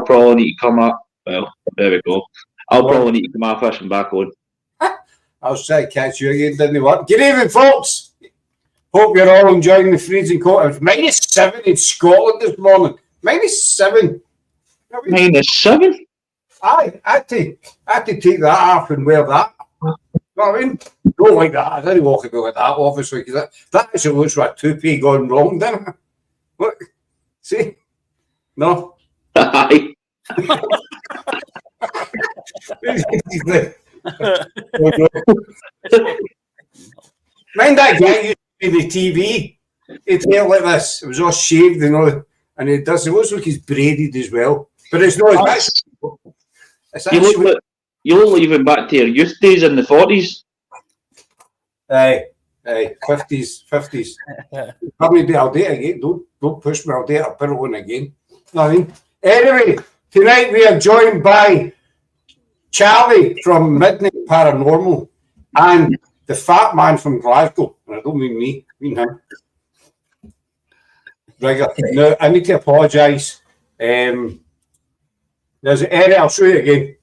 probably need to come up. Well, there we go. I'll probably need to come off fishing back on. I'll try to catch you again, didn't work. Good evening, folks. Hope you're all enjoying the freezing cold. It was -7 in Scotland this morning. -7. -7? Aye, I had to take that off and wear that. You know what I mean? Don't like that. I didn't walk about like that, obviously, because that actually looks like a toupee gone wrong, doesn't it? Look, see? No? Aye. Mind that guy used to be the TV. He'd hair like this. It was all shaved and all, and it looks like he's braided as well. But it's not. You look even back to your youth days in the 40s. Aye, 50s. Probably I'll date again. Don't push me. I'll date a better one again. You know what I mean? Anyway, tonight we are joined by Charlie from Midnight Paranormal and the fat man from Glasgow. And I don't mean me, I mean him. Rigga. No, I need to apologise. There's an area, I'll show you again.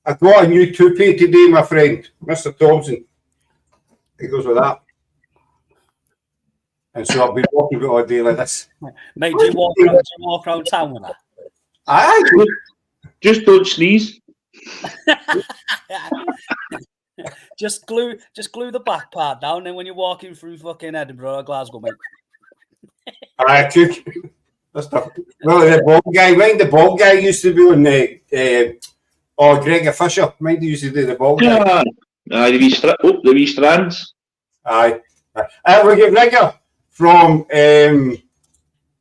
I got a new toupee today, my friend, Mr. Thompson. He goes with that. And so I've been walking about all day like this. Mate, do you walk around town with that? Aye. Just don't sneeze. just glue the back part down, and when you're walking through fucking Edinburgh or Glasgow, mate. Aye, that's tough. Well, the bald guy used to be on the Gregor Fisher. Mind he used to do the bald guy. Aye, the wee strands. Aye. We get Rigga from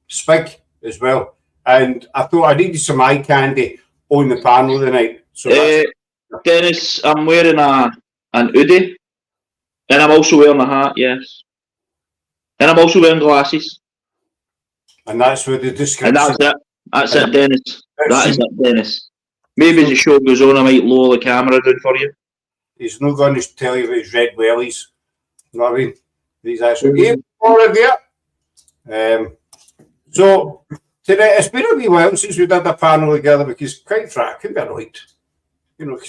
Spig as well. And I thought I needed some eye candy on the panel tonight. So Dennis, I'm wearing an hoodie, and I'm also wearing a hat, yes. And I'm also wearing glasses. And that's where the description... And that's it, Dennis. That is it, Dennis. Maybe as the show goes on, I might lower the camera down for you. He's not going to tell you about his red wellies. You know what I mean? He's actually already there. So, today, it's been a wee while since we did the panel together because, quite frankly, I couldn't be annoyed. You know,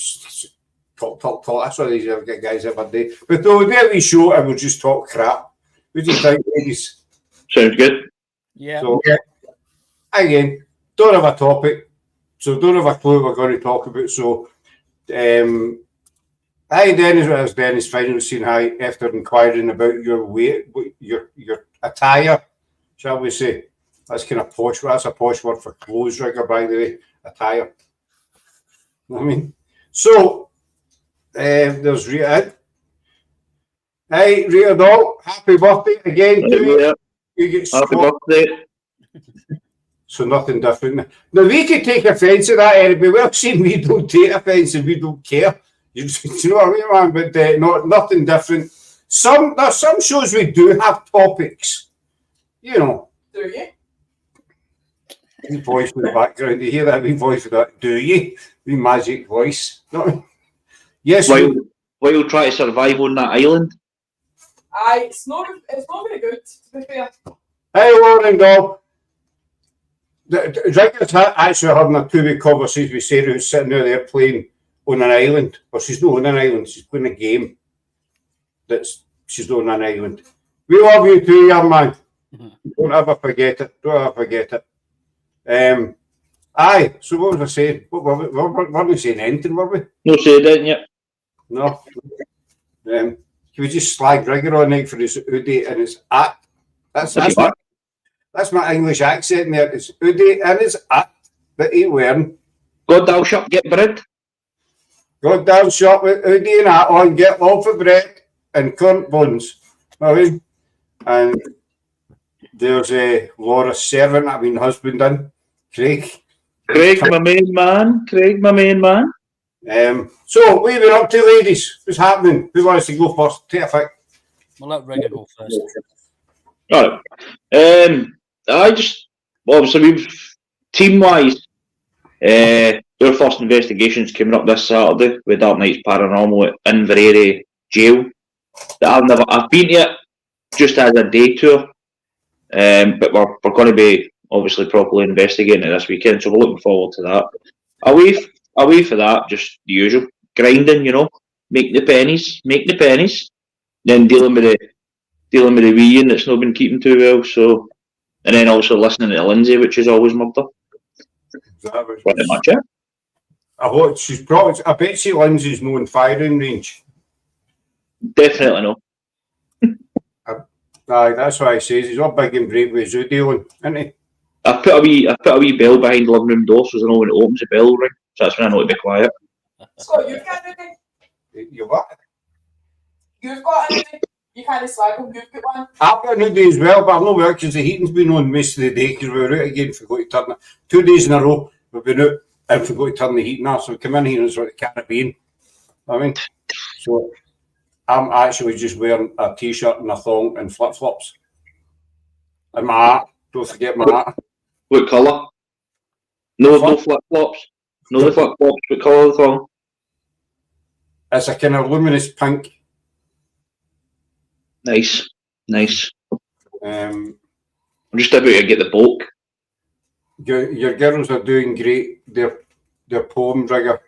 talk. That's what these guys ever do. But though the day show, I would just talk crap. What do you think, ladies? Sounds good. Yeah. So, again, don't have a topic, so don't have a clue what we're going to talk about. So, hi, Dennis. Well, it's Dennis finally seen hi after inquiring about your weight, your attire, shall we say? That's kind of posh. That's a posh word for clothes, Rigga, by the way. Attire. I mean, so there's Rita. Hey, Rita doll, happy birthday again to you. You get happy birthday. So nothing different. Now we could take offence at that, Eric, but well seen we don't take offence and we don't care. You know what I mean, man? But nothing different. Some shows we do have topics. You know. Do you? Wee voice in the background. You hear that wee voice of that? Do you? Wee magic voice. No. Yes. While you try to survive on that island. Aye, it's not very good, to be fair. Hey, Lauren Doll. Rigga's actually having a two-way conversation with Sarah, who's sitting there playing on an island. Well, she's not on an island. She's playing a game. She's not on an island. We love you too, young man. Don't ever forget it. Aye, so what was I saying? Weren't we saying anything, were we? No said it yet. No. Can we just slag Rigga on night for his hoodie and his hat? That's my English accent there. It's hoodie and his hat that he wearing. Go down shop, get bread. Go down shop with hoodie and hat on, get loaf of bread and currant buns. I mean, and there's Laura's servant, husband in, Craig. Craig, my main man. So, what have you been up to, ladies? What's happening? Who wants to go first? Take a pick. We'll let Rigga go first. All right. Obviously, team-wise, our first investigation's coming up this Saturday with Dark Nights Paranormal at Inverary Jail. I've been to it just as a day tour, but we're going to be obviously properly investigating it this weekend, so we're looking forward to that. Away for that, just the usual grinding, make the pennies, then dealing with the wee Ian that's not been keeping too well. So, and then also listening to Lindsay, which is always murder. Pretty much it. I bet she Lindsay's no in firing range. Definitely no. Aye, that's why I says he's not big and brave with zoo dealing, isn't he? I put a wee bell behind the living room door, so I know when it opens, the bell will ring. So that's when I know to be quiet. So you've got anything? You what? You've got anything? You kind of slag him. You've got one. I've got a new day as well, but I've not worked because the heating's been on most of the day because we were out again, forgot to turn it. 2 days in a row, we've been out and forgot to turn the heating off. So we come in here and it's like the Caribbean. I mean, so I'm actually just wearing a t-shirt and a thong and flip-flops. And my hat. Don't forget my hat. What colour? No flip-flops. No the flip-flops. What colour the thong? It's a kind of luminous pink. Nice. Um, I'm just about to get the bulk. your girls are doing great. Their poem, Rigga.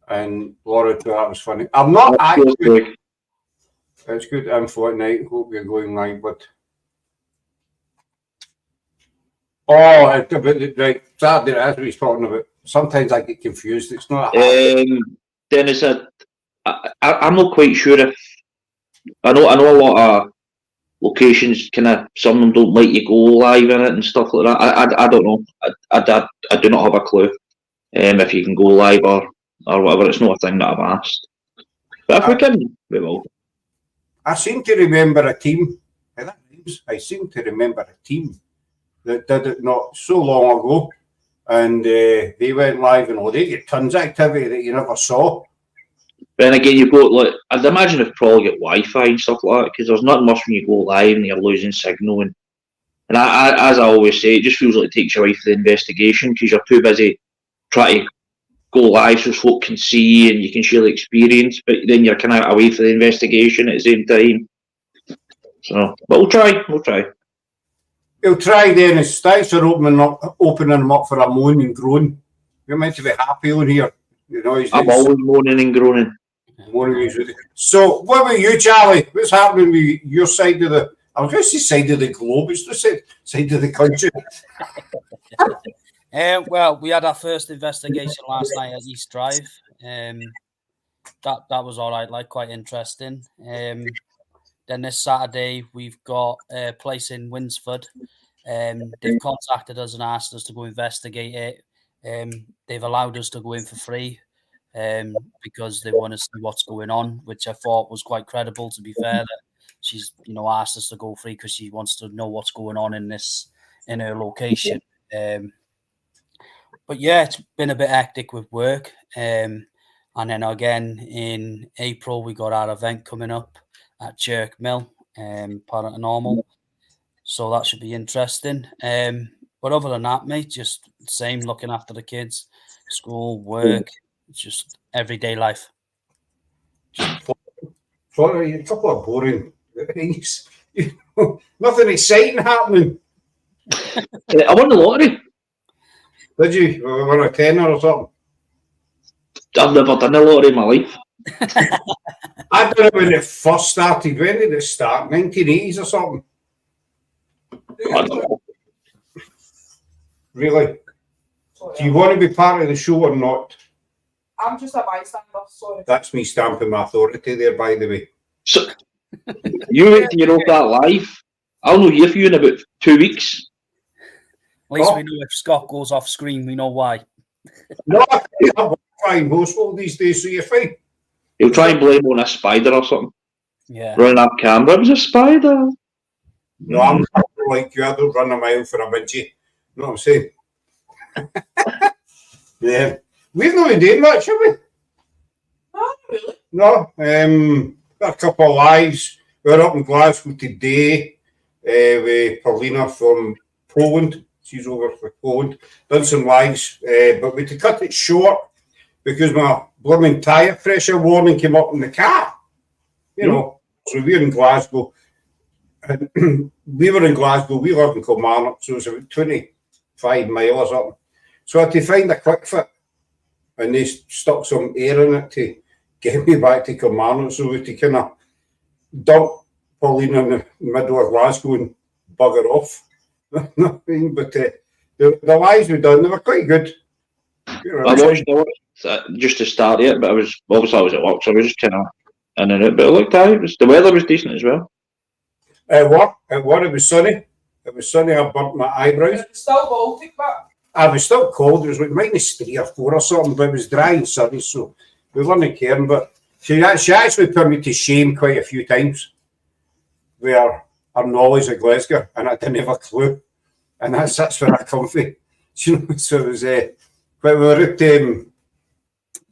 And Laura, that was funny. I'm not actually... It's good info at night. Hope you're going live, but... Oh, right. Saturday, that's what he's talking about. Sometimes I get confused. It's not... Dennis, I'm not quite sure if... I know a lot of locations, some of them don't let you go live in it and stuff like that. I don't know. I do not have a clue if you can go live or whatever. It's not a thing that I've asked. But if we can, we will. I seem to remember a team. I seem to remember a team that did it not so long ago, and they went live, and they get tons of activity that you never saw. Then again, you've got I'd imagine they've probably got Wi-Fi and stuff like that because there's not much when you go live and you're losing signal. And as I always say, it just feels like it takes you away from the investigation because you're too busy trying to go live so folk can see and you can share the experience, but then you're kind of away from the investigation at the same time. So, but we'll try. We'll try, Dennis. Thanks for opening them up for a moan and groan. You're meant to be happy on here. I'm always moaning and groaning. So, what about you, Charlie? What's happening with your side of the... I was going to say side of the globe. It's the side of the country. Well, we had our first investigation last night at East Drive. That was all right, quite interesting. Then this Saturday we've got a place in Winsford. They've contacted us and asked us to go investigate it. They've allowed us to go in for free because they want to see what's going on, which I thought was quite credible. To be fair, that she's asked us to go free because she wants to know what's going on in her location. But yeah, it's been a bit hectic with work. And then again in April, we got our event coming up at Chirk Mill, Paranormal. So that should be interesting. But other than that, mate, just the same, looking after the kids, school, work, just everyday life. Sorry, a couple of boring things. Nothing exciting happening. I won the lottery. Did you? Won a tenner or something? I've never done a lottery in my life. I done it when it first started. When did it start? 1980s or something? I don't know. Really? Do you want to be part of the show or not? I'm just a bystander, sorry. That's me stamping my authority there, by the way. So, you wait till you know that live. I'll know here for you in about 2 weeks. At least we know if Scott goes off screen, we know why. No, I'm fine most of these days, so you're fine. He'll try and blame on a spider or something. Yeah. Running up camera, it was a spider. No, I'm not like you. I don't run a mile for a midget. You know what I'm saying? Yeah. We've not been doing much, have we? Not really. No. Got a couple of lives. We're up in Glasgow today with Paulina from Poland. She's over for Poland. Done some lives, but we had to cut it short because my blooming tyre pressure warning came up in the car. So we're in Glasgow. And we were in Glasgow. We lived in Kilmarnock, so it was about 25 miles or something. So I had to find a quick fit, and they stuck some air in it to get me back to Kilmarnock, so we had to kind of dump Pauline in the middle of Glasgow and bugger off. But the lives we done, they were quite good. I watched just to start it, but I was at work, so I was just kind of in and out. But it looked the weather was decent as well. It was sunny. It was sunny. I burnt my eyebrows. It's still Baltic, but I was still cold. It was like -3 or 4 or something, but it was dry and sunny, so we weren't caring. But she actually put me to shame quite a few times where her knowledge of Glasgow, and I didn't have a clue. And that's where I come from. You know, so it was, but we were at the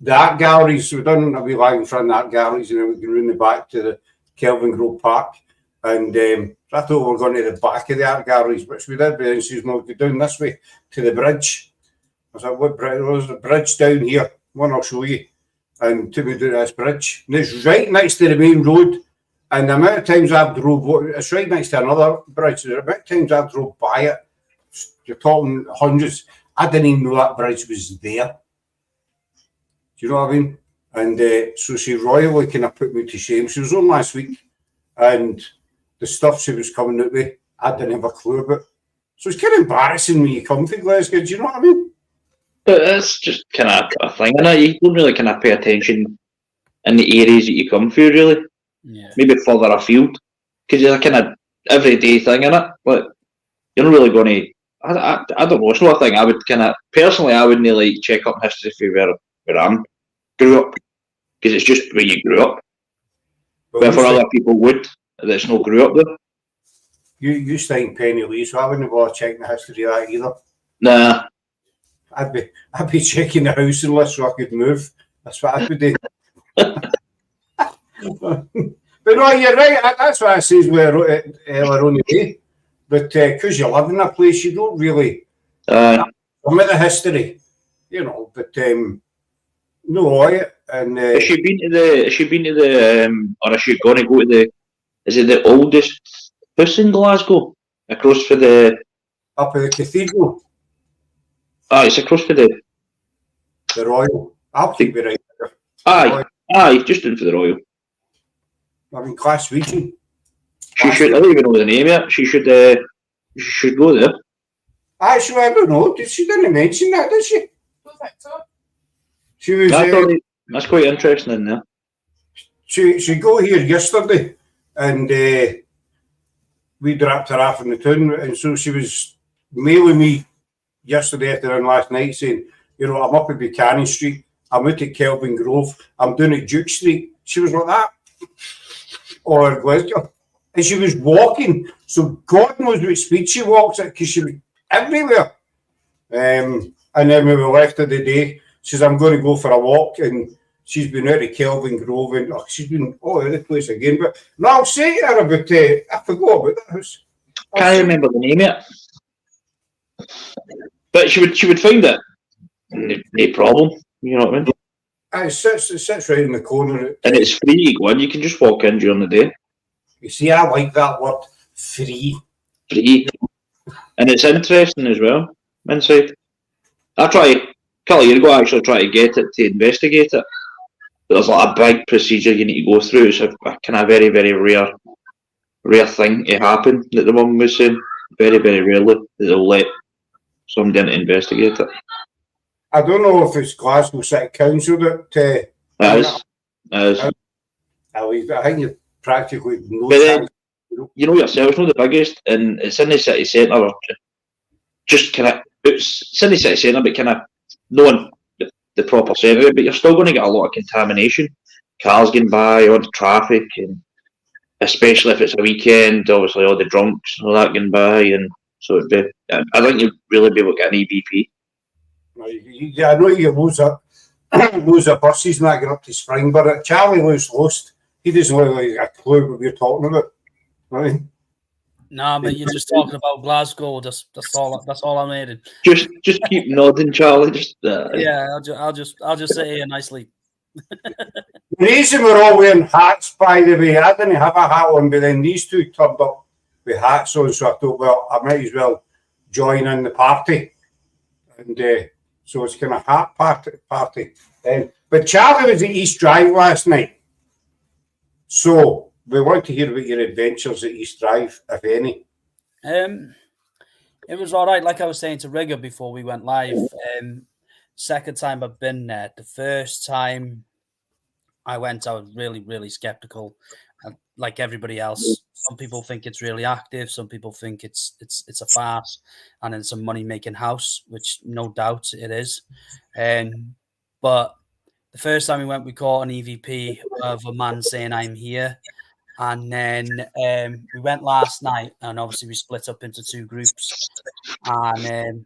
art galleries. We done a wee line in front of the art galleries, and then we go round the back to the Kelvin Grove Park. And I thought we were going to the back of the art galleries, which we did, but then she says, no, go down this way to the bridge. I was like, what bridge? There's a bridge down here. One I'll show you. And took me down this bridge. And it's right next to the main road. And the amount of times I've drove, it's right next to another bridge. The amount of times I drove by it, you're talking hundreds. I didn't even know that bridge was there. Do you know what I mean? And so she royally kind of put me to shame. She was on last week, and the stuff she was coming out with, I didn't have a clue about. So it's kind of embarrassing when you come to Glasgow. Do you know what I mean? But it's just kind of a thing, and you don't really kind of pay attention in the areas that you come through, really. Yeah. Maybe further afield, because it's a kind of everyday thing, innit? Like, you're not really going to. I don't know. It's not a thing I would kind of personally. I wouldn't like check up history for where I grew up, because it's just where you grew up. But for other people would that's not grew up there. You stay in Penny so I wouldn't bother checking the history of that either. Nah. I'd be checking the housing list so I could move. That's what I would do. But no, you're right. That's what I says when I wrote it earlier on the day. But because you live in a place, you don't really know the history, you know. But no, and has she been to the? Or is she going to go to the? Is it the oldest house in Glasgow? Across for the up at the cathedral. It's across for the Royal. I'll keep it right there. Aye, just in for the Royal. I'm in Class Region. She should. I don't even know the name yet. She should go there. Actually, I don't know. She didn't mention that, did she? I don't think so. She was. That's quite interesting in there. She got here yesterday, and we dropped her off in the town, and so she was mailing me yesterday afternoon last night saying, you know, I'm up at Buchanan Street, I'm out at Kelvin Grove, I'm down at Duke Street. She was like that. Or Glasgow. And she was walking, so God knows what speed she walks at, because she was everywhere. And then when we left of the day, she says, I'm going to go for a walk, and she's been out of Kelvin Grove, and she's been all over the place again. But no, I'll say to her about, I forgot about that house. Can't remember the name yet. But she would find it. No problem. You know what I mean? It sits right in the corner. And it's free to go in. You can just walk in during the day. You see, I like that word, free. Free. And it's interesting as well, inside. A couple of years ago, I actually tried to get it to investigate it. But there's like a big procedure you need to go through. It's a kind of very, very rare thing to happen, that the woman was saying. Very, very rarely that they'll let somebody in to investigate it. I don't know if it's Glasgow City Council that. It is. I think you practically no chance. You know yourself, it's not the biggest, and it's in the city centre. Just kind of, it's in the city centre, but kind of knowing the proper centre. But you're still going to get a lot of contamination. Cars getting by, all the traffic, and especially if it's a weekend, obviously all the drunks, all that getting by, and so it'd be. I think you'd really be able to get an EVP. Yeah, I know you lose a buses and that get up to Spring, but Charlie was lost. He doesn't really have a clue what we're talking about. Right? No, but you're just talking about Glasgow. That's all I needed. Just keep nodding, Charlie. Yeah, I'll just sit here nicely. The reason we're all wearing hats, by the way, I didn't have a hat on, but then these two turned up with hats on. So I thought, well, I might as well join in the party. And so it's kind of hat party. But Charlie was at East Drive last night. So we want to hear about your adventures at East Drive, if any. It was all right. Like I was saying to Rigga before we went live, second time I've been there. The first time I went, I was really, really skeptical. Like everybody else, some people think it's really active. Some people think it's a farce, and it's a money making house, which no doubt it is. But the first time we went, we caught an EVP of a man saying, "I'm here." And then we went last night, and obviously we split up into two groups. And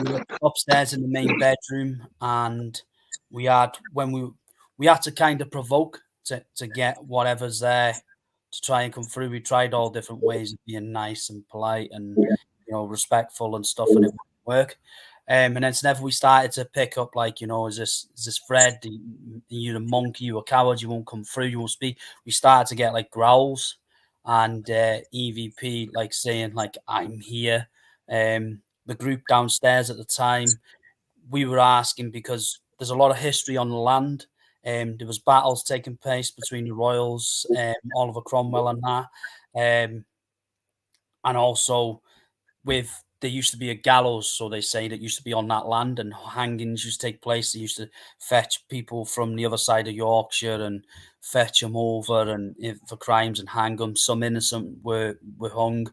we were upstairs in the main bedroom, and we had to kind of provoke to get whatever's there to try and come through. We tried all different ways of being nice and polite and respectful and stuff, and it wouldn't work. And then whenever we started to pick up, like, is this Fred? You the monkey? You a coward? You won't come through? You won't speak? We started to get like growls and EVP like saying like, "I'm here." The group downstairs at the time, we were asking because there's a lot of history on the land. There was battles taking place between the royals, Oliver Cromwell and that, and also there used to be a gallows, so they say, that used to be on that land, and hangings used to take place. They used to fetch people from the other side of Yorkshire and fetch them over and for crimes and hang them. Some innocent were hung.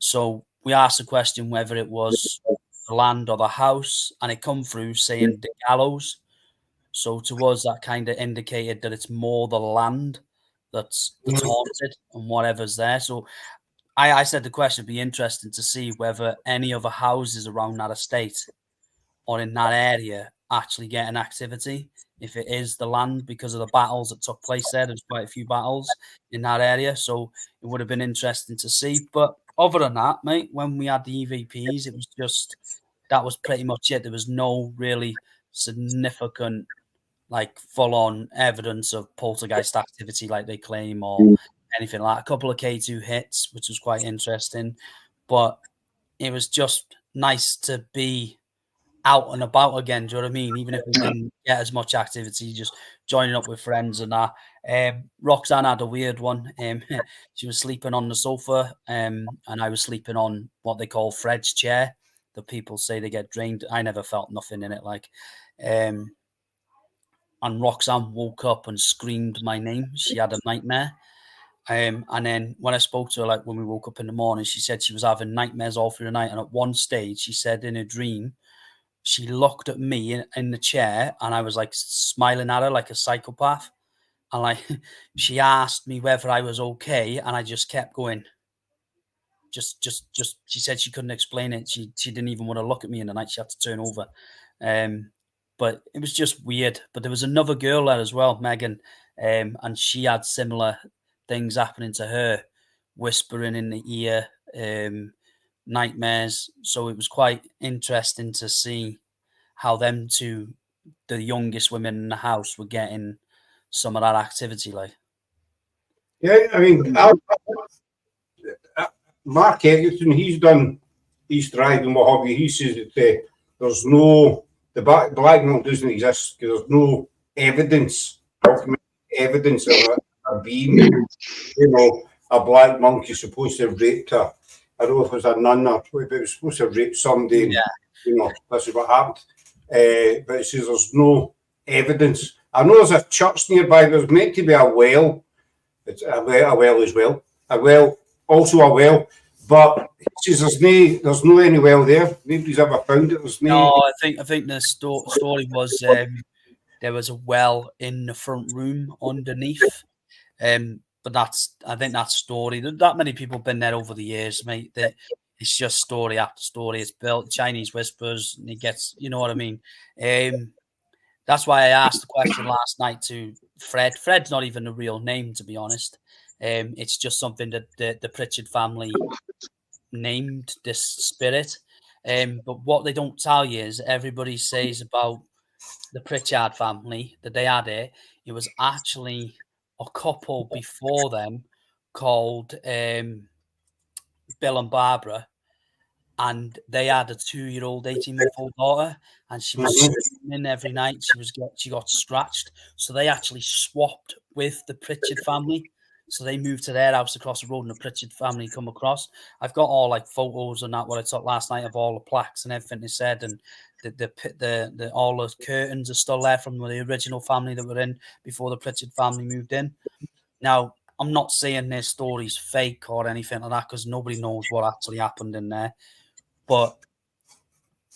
So we asked the question whether it was the land or the house, and it come through saying the gallows. So to us, that kind of indicated that it's more the land that's haunted and whatever's there. So I said the question would be interesting to see whether any other houses around that estate or in that area actually get an activity. If it is the land, because of the battles that took place there, there's quite a few battles in that area. So it would have been interesting to see. But other than that, mate, when we had the EVPs, it was just, that was pretty much it. There was no really significant, like, full-on evidence of poltergeist activity like they claim, or anything like that. A couple of K2 hits, which was quite interesting. But it was just nice to be out and about again. Do you know what I mean? Even if we didn't get as much activity, just joining up with friends and that. Roxanne had a weird one. She was sleeping on the sofa, and I was sleeping on what they call Fred's chair. The people say they get drained. I never felt nothing in it, like. And Roxanne woke up and screamed my name. She had a nightmare. And then when I spoke to her, like when we woke up in the morning, she said she was having nightmares all through the night. And at one stage, she said in a dream, she looked at me in the chair, and I was like smiling at her like a psychopath. And like she asked me whether I was okay, and I just kept going. Just. She said she couldn't explain it. She didn't even want to look at me in the night. She had to turn over. But it was just weird. But there was another girl there as well, Megan, and she had similar things happening to her, whispering in the ear, nightmares. So it was quite interesting to see how them two, the youngest women in the house, were getting some of that activity. Like, yeah, I mean, Mark Egerton, he's done East Drive and what have you. He says that there's no, the black milk doesn't exist because there's no evidence, evidence of a being, a black monk is supposed to have raped her. I don't know if it was a nun or but it was supposed to have raped somebody. Yeah. This is what happened. But it says there's no evidence. I know there's a church nearby. There's meant to be a well. It's a well as well. Also a well. But it says there's no any well there. Nobody's ever found it. There's no, I think the story was there was a well in the front room underneath. But I think that story, that many people have been there over the years, mate, that it's just story after story. It's built Chinese whispers, and it gets, you know what I mean? That's why I asked the question last night to Fred. Fred's not even a real name, to be honest. It's just something that the Pritchard family named this spirit. But what they don't tell you is everybody says about the Pritchard family that they had it. was actually a couple before them called Bill and Barbara, and they had a 2-year-old, 18-month-old daughter, and she was screaming every night. She got scratched, so they actually swapped with the Pritchard family. So they moved to their house across the road, and the Pritchard family come across. I've got all like photos and that what I took last night of all the plaques and everything they said, and the all the curtains are still there from the original family that were in before the Pritchard family moved in. Now, I'm not saying their story's fake or anything like that because nobody knows what actually happened in there, but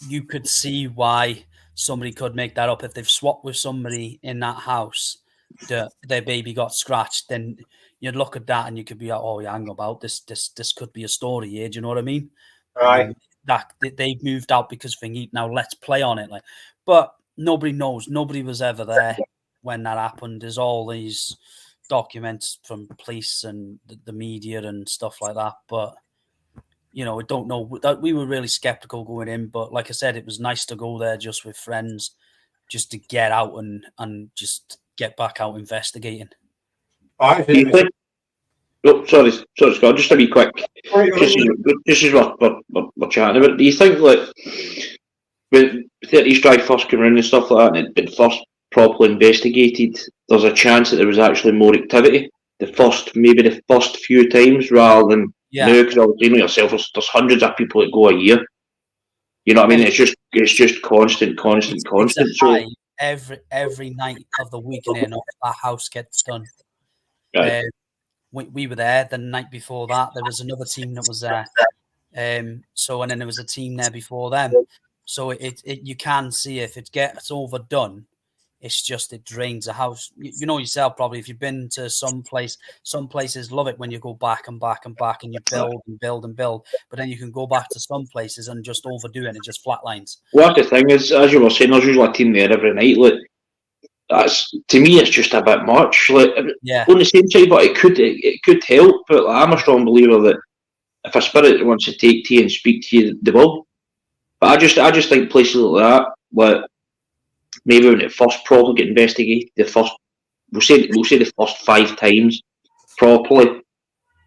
you could see why somebody could make that up if they've swapped with somebody in that house. Their baby got scratched, then you'd look at that and you could be like, oh, yeah, hang about this could be a story here. Do you know what I mean? Right. That they've moved out because thingy, now let's play on it. But nobody knows. Nobody was ever there when that happened. There's all these documents from police and the media and stuff like that. But, we don't know. We were really skeptical going in. But like I said, it was nice to go there just with friends, just to get out and just get back out investigating. Do you think? Oh, sorry, Scott. Just to be quick. Just as we're chatting about. Do you think when 30s Drive first came around and stuff like that, and it'd been first properly investigated, there's a chance that there was actually more activity the first few times rather than now? Because obviously, yourself, there's hundreds of people that go a year. You know what I mean? It's just constant. It's a high every night of the week, and that house gets done. Right. We were there the night before that. There was another team that was there. And then there was a team there before them. So you can see if it gets overdone, it drains the house. You know yourself probably if you've been to some places love it when you go back and back and back and you build and build and build. But then you can go back to some places and just overdo it and it just flatlines. Well, the thing is, as you were saying, there's usually a team there every night. That's, to me, it's just a bit much. On the same side, but it could help. But I'm a strong believer that if a spirit wants to take to you and speak to you, they will. But I just think places like that, maybe when it first probably get investigated, we'll say the first 5 times properly.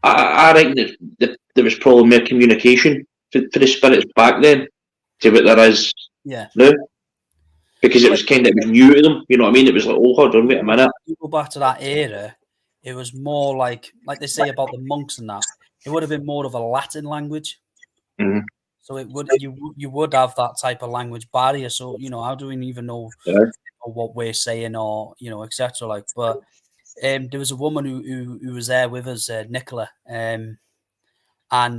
I think that there was probably more communication for the spirits back then to what there is now. Because it was new to them, you know what I mean? It was like, oh, hold on, wait a minute. You go back to that era, it was more like they say about the monks and that. It would have been more of a Latin language. Mm-hmm. So it would you would have that type of language barrier. So how do we even know what we're saying or etc. But there was a woman who was there with us, Nicola, and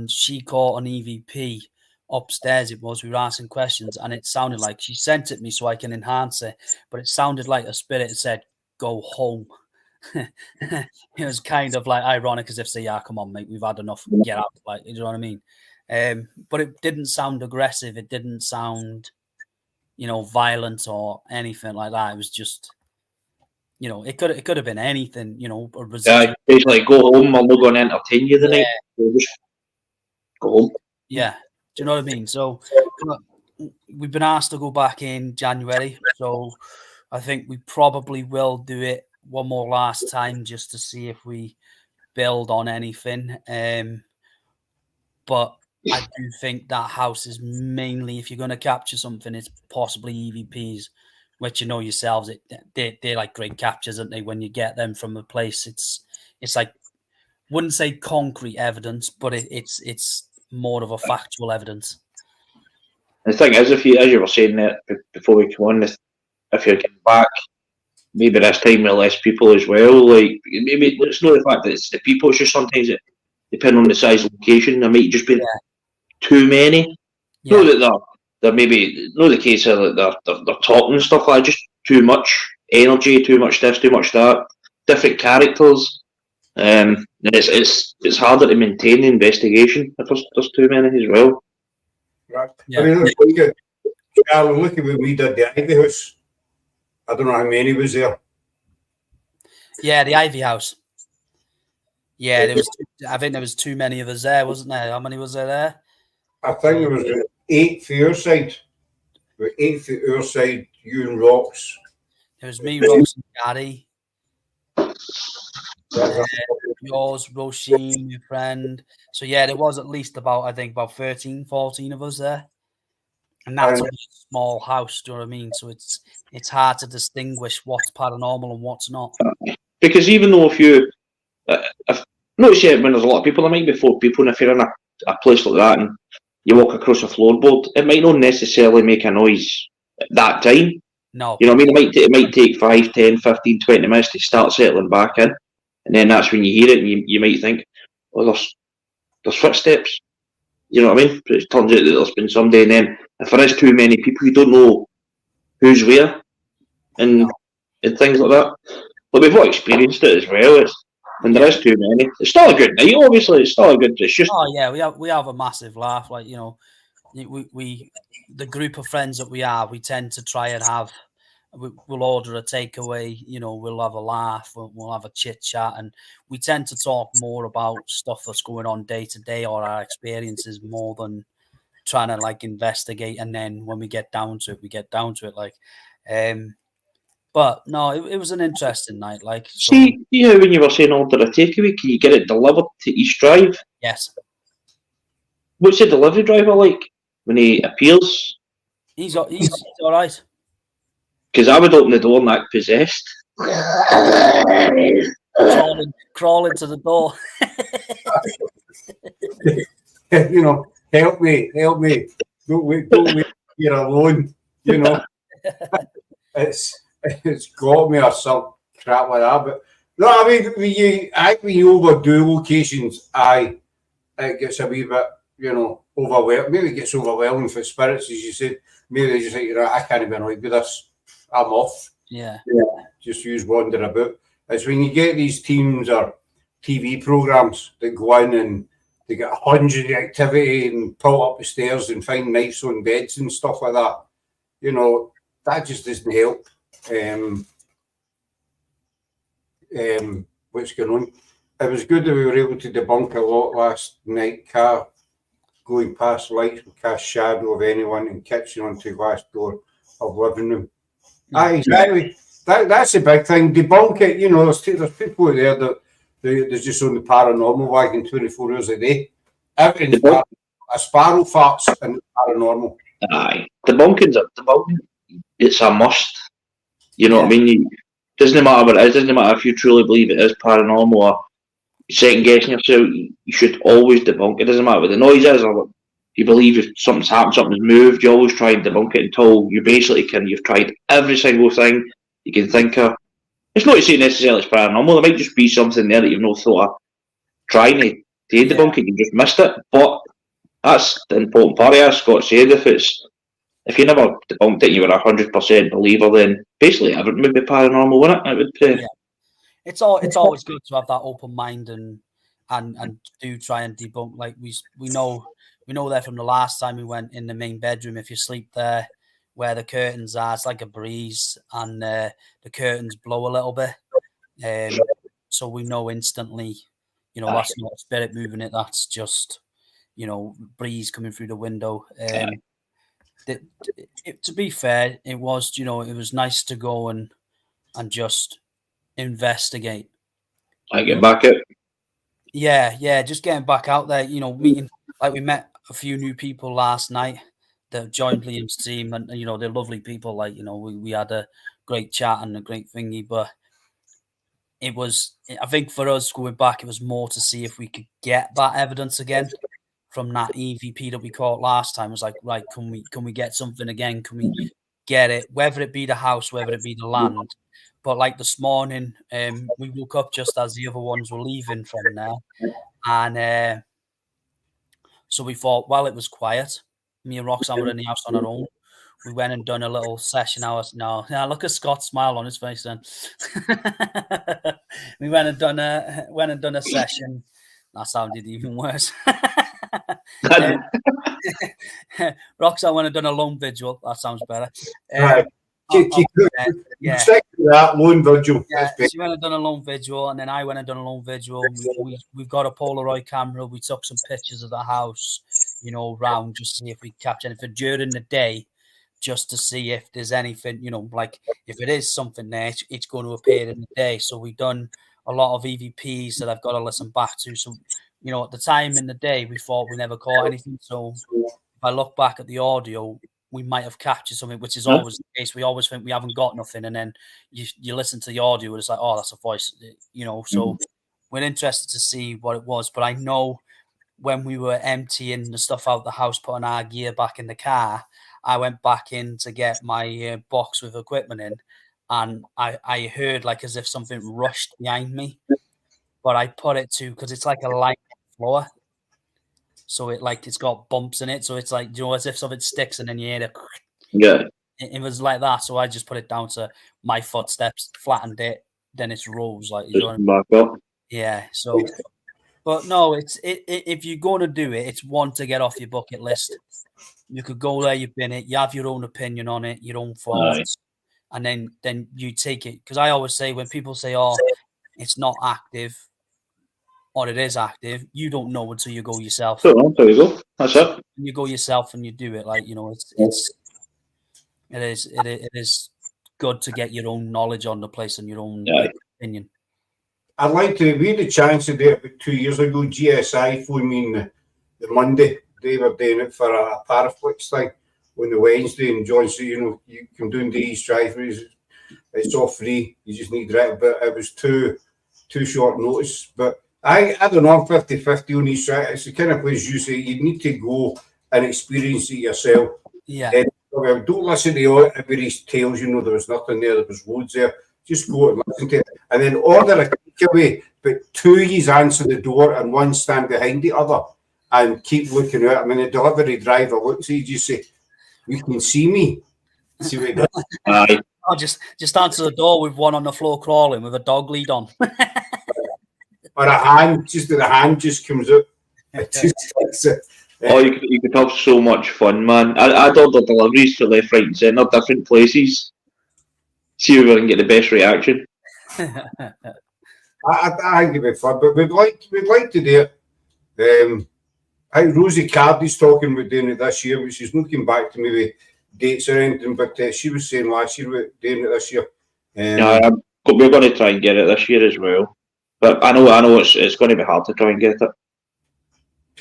she caught an EVP. Upstairs it was, we were asking questions and it sounded like she sent it me so I can enhance it, but it sounded like a spirit said go home. It was kind of like ironic as if say, yeah, come on mate, we've had enough, get out, you know what I mean? But it didn't sound aggressive, it didn't sound violent or anything like that. It was just it could have been anything, basically go home, I'm not going to entertain you the night, so just go home. Yeah. Do you know what I mean? So we've been asked to go back in January. So I think we probably will do it one more last time just to see if we build on anything. But I do think that house is mainly, if you're going to capture something, it's possibly EVPs, which yourselves, they're like great captures, aren't they? When you get them from a place, it's like, wouldn't say concrete evidence, but it's more of a factual evidence. The thing is, as you were saying that before we come on, if you're getting back, maybe this time with less people as well. Maybe it's not the fact that it's the people; it's just sometimes depending on the size of location, there might just be too many. Yeah. Know that they're maybe not the case of they're talking and stuff like that. Just too much energy, too much this, too much that. Different characters. And it's harder to maintain the investigation if there's too many as well. Right. Yeah. I mean, Charlie, look at when we did the Ivy House. I don't know how many was there. Yeah, the Ivy House. Yeah, I think there was too many of us there, wasn't there? How many was there? I think there was 8 for your side. There were 8 for your side, you and Rox. There was me, Rox, and Gary. yours, Roisin, your friend. So yeah, there was at least about 13, 14 of us there. And that's a small house, do you know what I mean? So it's hard to distinguish what's paranormal and what's not. Because even though if notice yet when there's a lot of people, there might be 4 people, and if you're in a place like that and you walk across a floorboard, it might not necessarily make a noise at that time. No. You know what I mean? It might take 5, 10, 15, 20 minutes to start settling back in. And then that's when you hear it and you might think, oh, there's footsteps. You know what I mean? But it turns out that there's been somebody, and then if there is too many people, you don't know who's where and things like that. But we've all experienced it as well. When there is too many, it's still a good night. Obviously, it's still a good. It's just we have a massive laugh. Like, you know, we the group of friends that we tend to try and have. We'll order a takeaway. You know, we'll have a laugh. We'll have a chit chat, and we tend to talk more about stuff that's going on day to day or our experiences more than trying to like investigate. And then when we get down to it, we get down to it. Like, but no, it was an interesting night. Like, so, see how when you were saying order a takeaway, can you get it delivered to East Drive? Yes. What's the delivery driver like when he appears? He's all right. Because I would open the door and act possessed. Crawling to the door. You know, help me. Don't wait, you're alone. You know, it's got me or some crap like that. But no, I mean, when you overdo locations, it gets a wee bit, you know, overwhelming. Maybe it gets overwhelming for spirits, as you said. Maybe they just think, I can't be annoyed with this. I'm off. Yeah. Just use wander about. It's when you get these teams or TV programs that go in and they get hundreds of activity and pull up the stairs and find knives on beds and stuff like that. You know, that just doesn't help. What's going on? It was good that we were able to debunk a lot last night. Car going past lights would cast shadow of anyone in kitchen onto glass door of living room. Exactly. That's a big thing. Debunk it. You know, there's people out there that they're just on the paranormal wagon 24 hours a day. Everything's a sparrow farts and paranormal. Aye, debunking. It's a must. You know what I mean? It doesn't matter what it is. Doesn't matter if you truly believe it is paranormal or second guessing yourself. You should always debunk. It doesn't matter what the noise is or what you believe. If something's happened, something's moved, you always try and debunk it until you basically can. You've tried every single thing you can think of. It's not to say necessarily it's paranormal. There might just be something there that you've not thought of trying to debunk it. You just missed it. But that's the important part of it. Scott said if you never debunked it and you were 100% believer, then basically everything would be paranormal, wouldn't it? It would. It's always good to have that open mind and do try and debunk. Like we know that from the last time we went in the main bedroom. If you sleep there where the curtains are, it's like a breeze and the curtains blow a little bit. So we know instantly, you know, that's not a spirit moving it. That's just, you know, breeze coming through the window. To be fair, it was, you know, it was nice to go and just investigate. I get back it. Yeah, just getting back out there, you know, meeting, like we met a few new people last night that joined Liam's team, and you know, they're lovely people. Like, you know, we had a great chat and a great thingy, but it was, I think for us going back, it was more to see if we could get that evidence again from that EVP that we caught last time. It was like, right, can we get something again? Can we get it? Whether it be the house, whether it be the land. But like this morning, we woke up just as the other ones were leaving from there. And so we thought, well, it was quiet. Me and Roxanne were in the house on our own. We went and done a little session. Now look at Scott's smile on his face then. We went and done a session. That sounded even worse. Roxanne went and done a lone vigil. That sounds better. That lone vigil. Yeah, she went and done a lone vigil, and then I went and done a lone vigil. We've got a Polaroid camera. We took some pictures of the house, you know, round just to see if we capture anything during the day, just to see if there's anything, you know, like if it is something there, it's going to appear in the day. So we've done a lot of EVPs that I've got to listen back to. So, you know, at the time in the day, we thought we never caught anything. So if I look back at the audio, we might have captured something, which is always the case. We always think we haven't got nothing. And then you listen to the audio and it's like, oh, that's a voice, you know. So we're interested to see what it was. But I know when we were emptying the stuff out the house, putting our gear back in the car, I went back in to get my box with equipment in. And I heard like as if something rushed behind me. But I put it to, because it's like a light floor. So it's got bumps in it. So it's like, you know, as if something sticks and then you hear it. Yeah. It was like that. So I just put it down to my footsteps, flattened it, then it's rose. Like, you know what I mean? Yeah. So, but no, if you're going to do it, it's one to get off your bucket list. You could go there, you've been it, you have your own opinion on it, your own thoughts, and then you take it. Because I always say when people say, oh, it's not active, or it is active, you don't know until you go yourself. There you go. That's it. You go yourself and you do it. Like, you know, it is good to get your own knowledge on the place and your own opinion. I'd like to. We had a chance to do it about 2 years ago. GSI phoned me on the Monday. They were doing it for a Paraflix thing on the Wednesday, and John said, you know, you come down to East Driveways. It's all free. You just need right. But it was too short notice. But I don't know, 50-50 on East Drive. It's the kind of place you say you need to go and experience it yourself. Yeah. And don't listen to everybody's tales. You know, there was nothing there. There was loads there. Just go and listen to it, and then order a takeaway. But 2 years answer the door and one stand behind the other, and keep looking out. I mean, the delivery driver looks at you, just say, "You can see me." See what he does. I'll just answer the door with one on the floor crawling with a dog lead on. Or a hand, just comes up. Oh, you could have so much fun, man. I'd order deliveries to left, right, and centre, different places. See if we can get the best reaction. I think it'd be fun, but we'd like to do it. I think Rosie Cardy's talking about doing it this year, but she's looking back to maybe dates or anything. But she was saying last year about doing it this year. We're going to try and get it this year as well. But I know it's going to be hard to try and get it.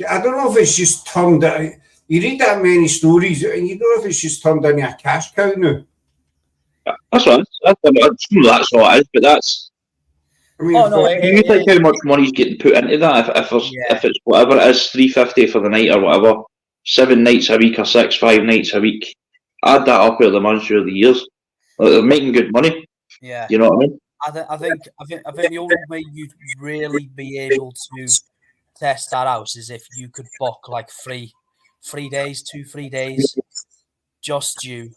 I don't know if it's just turned out. You read that many stories, and you don't know if it's just turned into a cash cow now. That's what that's what it is, but that's. I mean, you think how much money's getting put into that? If it's whatever it is, $350 for the night or whatever, 7 nights a week or 5 nights a week, add that up over the months through the years. They're making good money. Yeah, you know what I mean. I think the only way you'd really be able to test that out is if you could book like 3 days, 2-3 days, just you.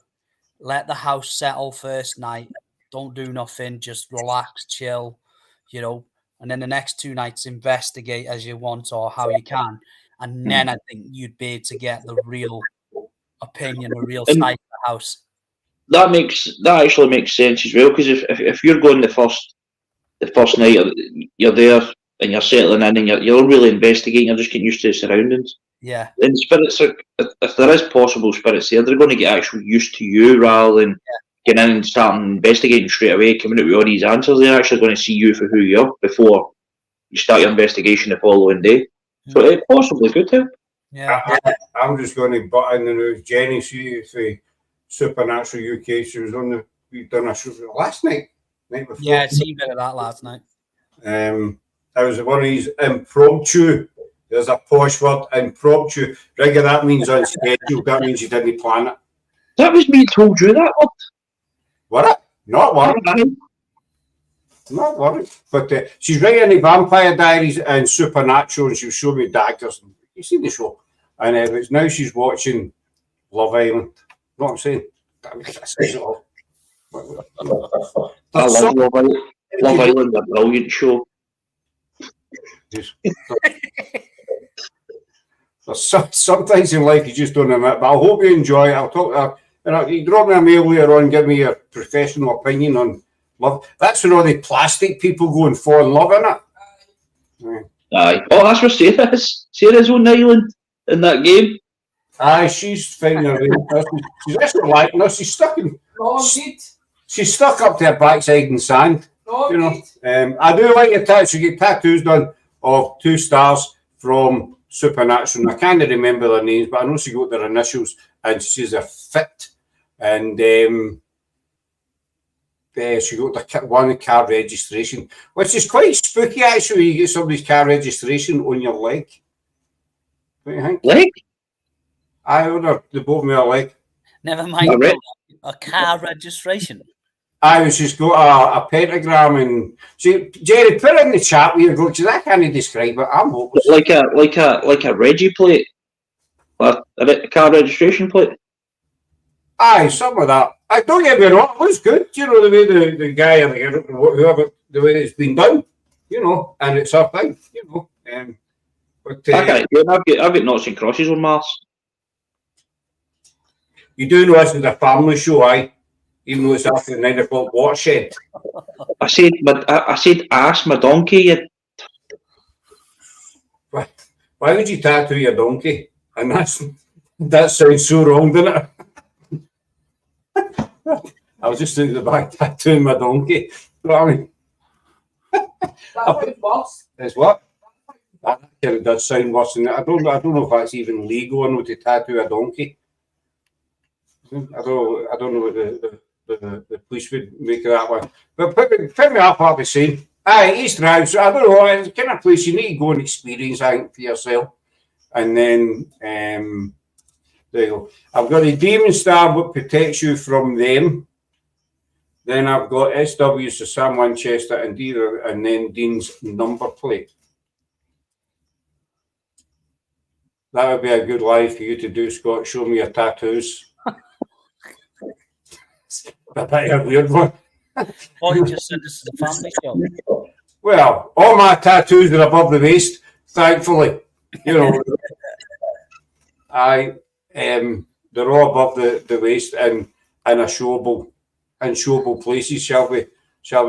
Let the house settle first night. Don't do nothing. Just relax, chill, you know. And then the next 2 nights, investigate as you want or how you can. And then I think you'd be able to get the real opinion, the real side of the house. That actually makes sense as well, because if you're going the first night, you're there and you're settling in and you're really investigating. You're just getting used to the surroundings. Yeah. And spirits, if there is possible spirits there, they're going to get actually used to you rather than getting in and starting investigating straight away, coming out with all these answers. They're actually going to see you for who you are before you start your investigation the following day. So it possibly could help. Yeah. I'm just going to butt in the news. Jenny, see Supernatural UK. She was we done a show last night before. Yeah, I seen a bit of that last night. I was one of these impromptu. There's a posh word, impromptu. Rigga, that means unscheduled. That means you didn't plan it. That was me told you that word. What? Not one. Not worried. But she's writing the Vampire Diaries and Supernatural, and she'll show me daggers. You've seen the show. And now she's watching Love Island. You know what I'm saying? That says it all. I love Love Island. Love Island, a brilliant show. Sometimes in life you just don't admit, but I hope you enjoy it. I'll talk. You drop me a mail later on and give me your professional opinion on love. That's when all the plastic people go and fall in love, isn't it? Aye. Oh, that's where Sarah is. Sarah's on the island in that game. Aye, she's finding her way. She's actually like, no, she's stuck in. No, indeed. She's stuck up to her backside in sand. No, You know, indeed. I do like your tattoos. You get tattoos done of 2 stars from Supernatural. I can't remember their names, but I know she got their initials, and she's a fit. And she got the one car registration, which is quite spooky actually. You get somebody's car registration on your leg. What do you think? Leg? I ordered the both of me a leg. Never mind Not really. a car registration. I was just got a pentagram, and Jerry, put it in the chat where you go, because I can't describe it. I'm hopeless. Like a Reggie plate, a car registration plate. Aye, some of that. I don't get me wrong, it looks good. You know, the way the guy or the girl, whoever, the way it's been done, you know, and it's a thing, you know. But I've got knots and crosses on Mars. you do know this is a family show, aye? Even though it's after the 9 o'clock watershed. I said, ask my donkey. Why would you tattoo your donkey? And that sounds so wrong, doesn't it? I was just thinking about tattooing my donkey. You know what I mean? That's how it was. It's what? That kind of does sound worse than that. I don't know if that's even legal or not to tattoo a donkey. I don't know what the police would make of that one. But put me up what I was saying. Aye, East Drive. So I don't know. It's the kind of place you need to go and experience, I think, for yourself. And then there you go. I've got the Demon Star, what protects you from them. Then I've got SW, so Sam Winchester, and then Dean's number plate. That would be a good live for you to do, Scott. Show me your tattoos. A bit of a weird one. Oh, you just said this is a family show. Well, all my tattoos are above the waist, thankfully. You know, they're all above the waist and showable places, shall we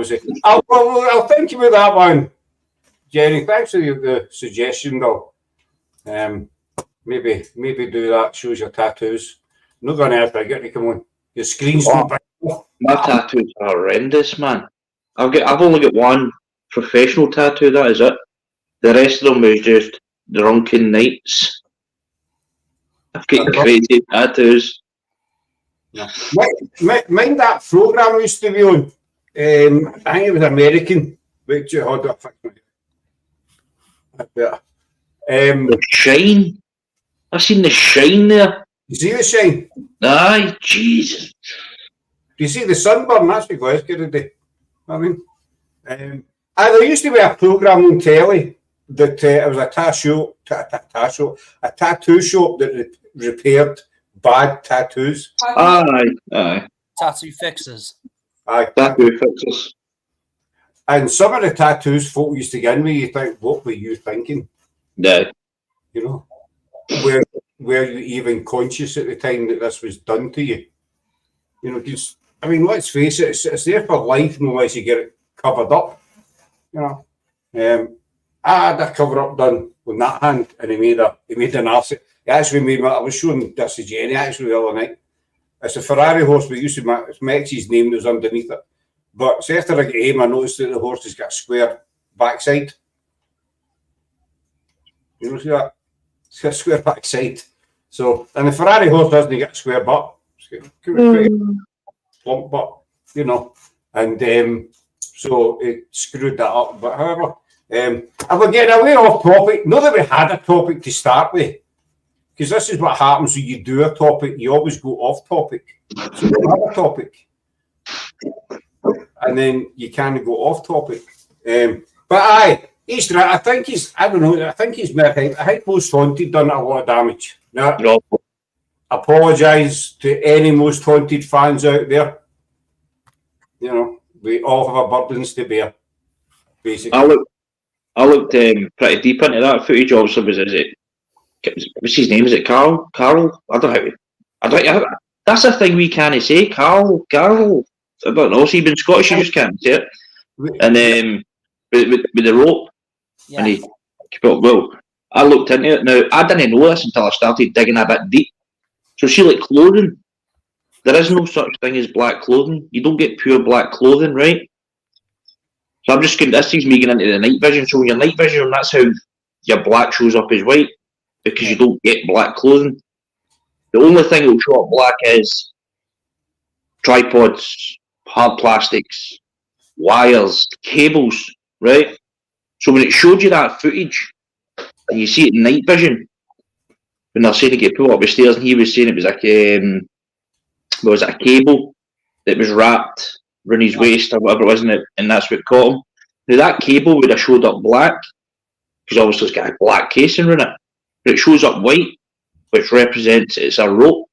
say? I'll think about that one, Jenny. Thanks for the suggestion, though. Maybe do that. Shows your tattoos. I'm not going to have to get it. Come on, your screen's not big. My tattoos are horrendous, man. I've only got one professional tattoo. That is it. The rest of them is just drunken nights. I've got crazy tattoos. Yeah. Mind that program used to be on. I think it was American. Which hold up. The Shine. I've seen The Shine there. You see The Shine? Aye, Jesus. Do you see the sunburn? That's what Glasgow today. I mean, there used to be a program on telly that it was a tattoo shop that repaired bad tattoos. Aye. Tattoo fixers. Aye. Tattoo fixers. And some of the tattoos folk used to get in with, you think, what were you thinking? Yeah. You know, were you even conscious at the time that this was done to you? You know, just, I mean, let's face it, it's there for life unless you get it covered up. You know, I had a cover up done on that hand, and he made an arse. He actually made I was showing this to Jenny actually the other night. It's a Ferrari horse, but it used to it's Mex's name that was underneath it. But so after I get him, I noticed that the horse has got a square backside. You know, see that? It's got a square backside. So, and the Ferrari horse doesn't get a square butt. It's got plump butt, you know. And so it screwed that up. But however, and we're getting away off topic. Not that we had a topic to start with, because this is what happens when you do a topic. You always go off topic. So you have a topic, and then you kind of go off topic. But aye, I think he's I think Most Haunted done a lot of damage. Now, No. apologise to any Most Haunted fans out there. You know, we all have our burdens to bear, basically. I looked pretty deep into that footage. Also, what's his name? Is it Carl? I don't know. That's a thing we can't say. Carl. I don't know. So you've been Scottish, you just can't say it. And with the rope, Yeah. and he. Well, I looked into it. Now I didn't know this until I started digging a bit deep. So see, like clothing, there is no such thing as black clothing. You don't get pure black clothing, right? So I'm just going. This is me getting into the night vision. So when your night vision, that's how your black shows up as white because you don't get black clothing. The only thing that will show up black is tripods, hard plastics, wires, cables, right? So when it showed you that footage and you see it in night vision, when they're saying to get pulled up the stairs, and he was saying it was like was it a cable that was wrapped around his waist or whatever it was, and that's what caught him. Now that cable would have showed up black because obviously it's got a black casing around it, but it shows up white, which represents it's a rope.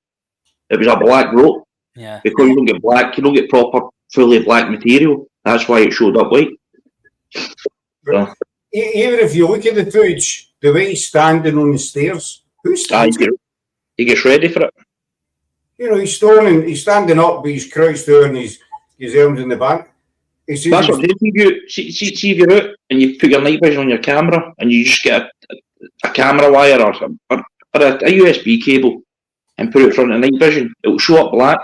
It was a black rope. Yeah. Because you don't get black, you don't get proper, fully black material. That's why it showed up white. So, even if you look at the footage, the way he's standing on the stairs, who's standing? He gets ready for it. You know, he's standing up, but he's crouched down, his arms in the back. That's what I'm saying. See if you're out and you put your night vision on your camera and you just get a camera wire or a USB cable and put it in front of night vision, it will show up black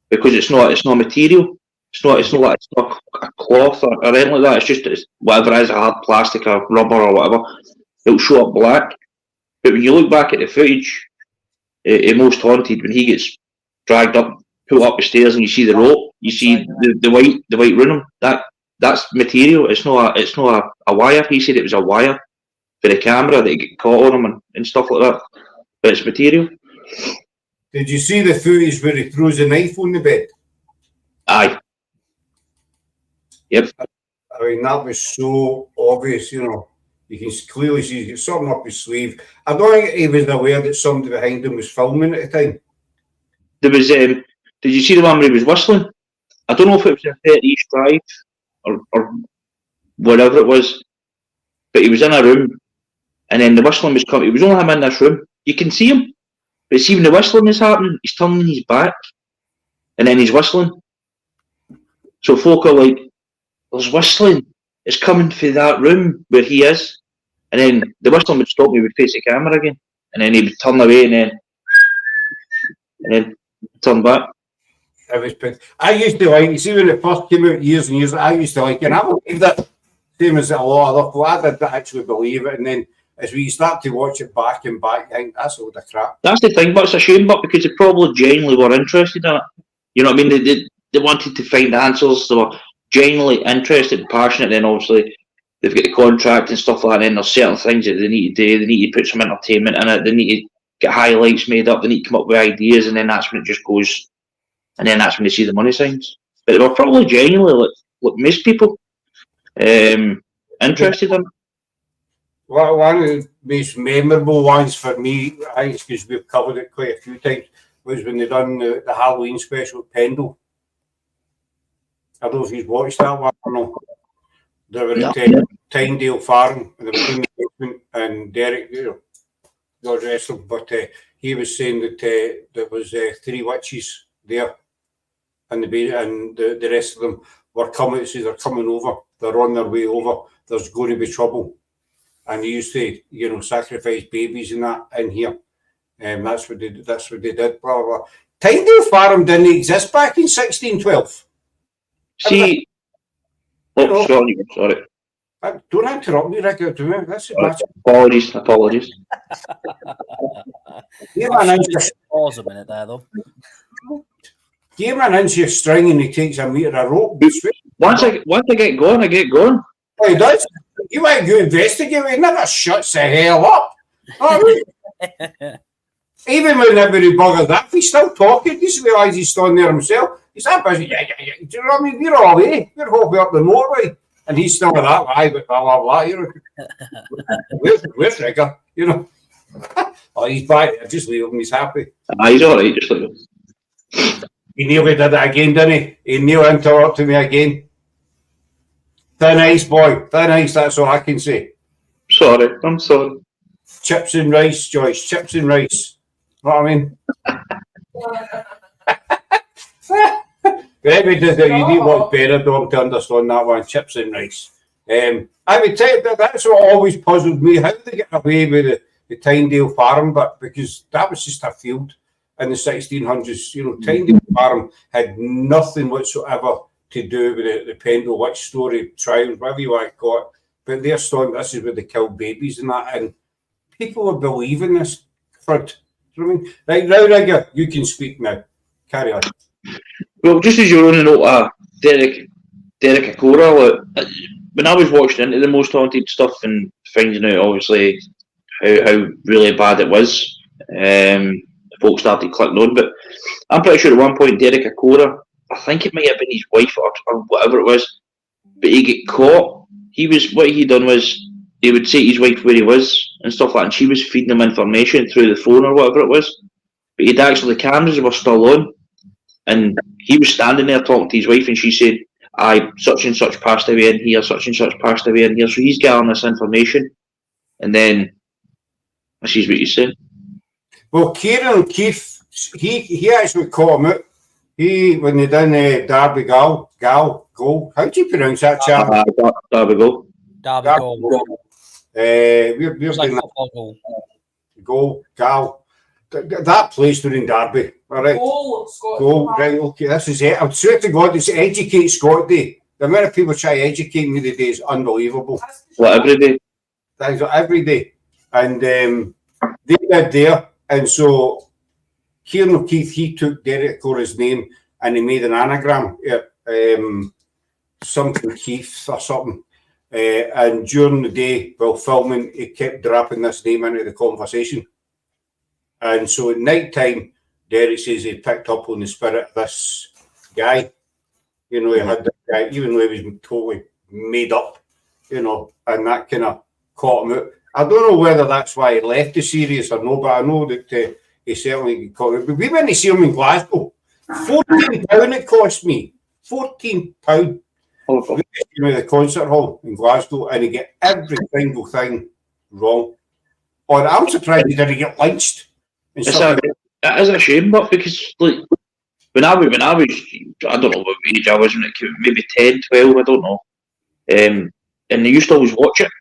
because it's not material. It's not a cloth or anything like that. It's whatever it is, a hard plastic or rubber or whatever. It will show up black. But when you look back at the footage, in Most Haunted, when he gets dragged up, pulled up the stairs, and you see the rope, you see the white rhythm. That's material. It's not a wire. He said it was a wire for the camera that get caught on him and stuff like that. But it's material. Did you see the footage where he throws a knife on the bed? Aye. Yep. I mean, that was so obvious, you know. You can clearly see he's got something up his sleeve. I don't think he was aware that somebody behind him was filming at the time. There was, did you see the one where he was whistling? I don't know if it was in 30 East Drive or whatever it was, but he was in a room and then the whistling was coming. It was only him in this room. You can see him, but see when the whistling is happening, he's turning his back and then he's whistling. So folk are like, there's whistling. It's coming through that room where he is. And then the whistling would stop, he would face the camera again. And then he would turn away and then turn back. I used to like, you see when it first came out years and years, I used to like, and I believe that, same as a lot of other, I did actually believe it. And then as we start to watch it back and back, I think that's a load of crap. That's the thing, but it's a shame, but because they probably genuinely were interested in it. You know what I mean? They wanted to find answers. They were genuinely interested and passionate. Then obviously they've got the contract and stuff like that. And then there's certain things that they need to do. They need to put some entertainment in it. They need to get highlights made up. They need to come up with ideas, and then that's when it just goes. And then that's when they see the money signs. But they were probably genuinely, like most people, interested in it. Well, one of the most memorable ones for me, I think it's because we've covered it quite a few times, was when they done the Halloween special at Pendle. I don't know if you've watched that one or not. They were at Tyndale Farm, and they were in the basement, and Derek, you know, God rest him, but he was saying that there was 3 witches there, and the rest of them were coming. So they're coming over. They're on their way over. There's going to be trouble, and he used to, you know, sacrifice babies and that in here. That's what they did. Blah, blah, blah. Tyndale Farm didn't exist back in 1612. See, sorry. Don't interrupt me, Rick. That's Apologies. Pause a minute there, though. Give him an inch of string and he takes a metre of rope. Once I get going, I get going. Oh, he does. You might go investigate. He never shuts the hell up. Oh, even whenever he buggers up, he's still talking. He just realises he's standing there himself. He's that busy. Yeah. Do you know what I mean? We're all away. We're halfway up the motorway. And he's still with that lie, but blah, blah, blah. You know, where's Rigga? You know, oh, he's back. I just leave him. He's happy. He's all right. Just leave him. He nearly did it again, didn't he? He nearly interrupted me again. Thin ice, boy. Thin ice, that's all I can say. I'm sorry. Chips and rice, Joyce. Chips and rice. Know what I mean? Everybody does it. You need what's better, dog, to understand that one. Chips and rice. I would tell you that's what always puzzled me. How did they get away with the Tyndale Farm? But because that was just a field in the 1600s. You know, Tyndale Farm had nothing whatsoever to do with the Pendle Witch story, trials, whatever you want to call it. But they're starting, this is where they kill babies and that, and people are believing this crud. Do you know what I mean? Right now, Rigga, you can speak now. Carry on. Well, just as you're on the note, Derek Acora, when I was watching into the Most Haunted stuff and finding out, obviously, how really bad it was, folks started clicking on. But I'm pretty sure at one point, Derek Acora, I think it might have been his wife or whatever it was, but he got caught. What he done was, he would say to his wife where he was and stuff like that, and she was feeding him information through the phone or whatever it was. But he'd actually, the cameras were still on, and he was standing there talking to his wife, and she said, "I such and such passed away in here, such and such passed away in here." So he's gathering this information, and then this is what he's saying. Well, Kieran Keith, he actually caught him out. When they done Derby Goal. How do you pronounce that, Charlie? Derby Goal. Derby goal. We're Like doing football goal. That place during Derby, all right? Goal, right, okay, this is it. I swear to God, it's Educate Scott Day. The amount of people try to educate me today is unbelievable. What, every day? That's every day. And they did there, and so Kieran O'Keefe, he took Derek Cora's name and he made an anagram, something Keith or something. And during the day, while filming, he kept dropping this name into the conversation. And so at night time, Derek says he picked up on the spirit of this guy. You know, he had this guy, even though he was totally made up, you know, and that kind of caught him out. I don't know whether that's why he left the series or no, but I know that he certainly caught it. But we went to see him in Glasgow. £14 it cost me. £14. We went to the concert hall in Glasgow and he get every single thing wrong. Or I'm surprised he didn't get lynched. That is a shame, but because like when I was, I don't know what age I was when it came, maybe 10, 12, I don't know. And they used to always watch it.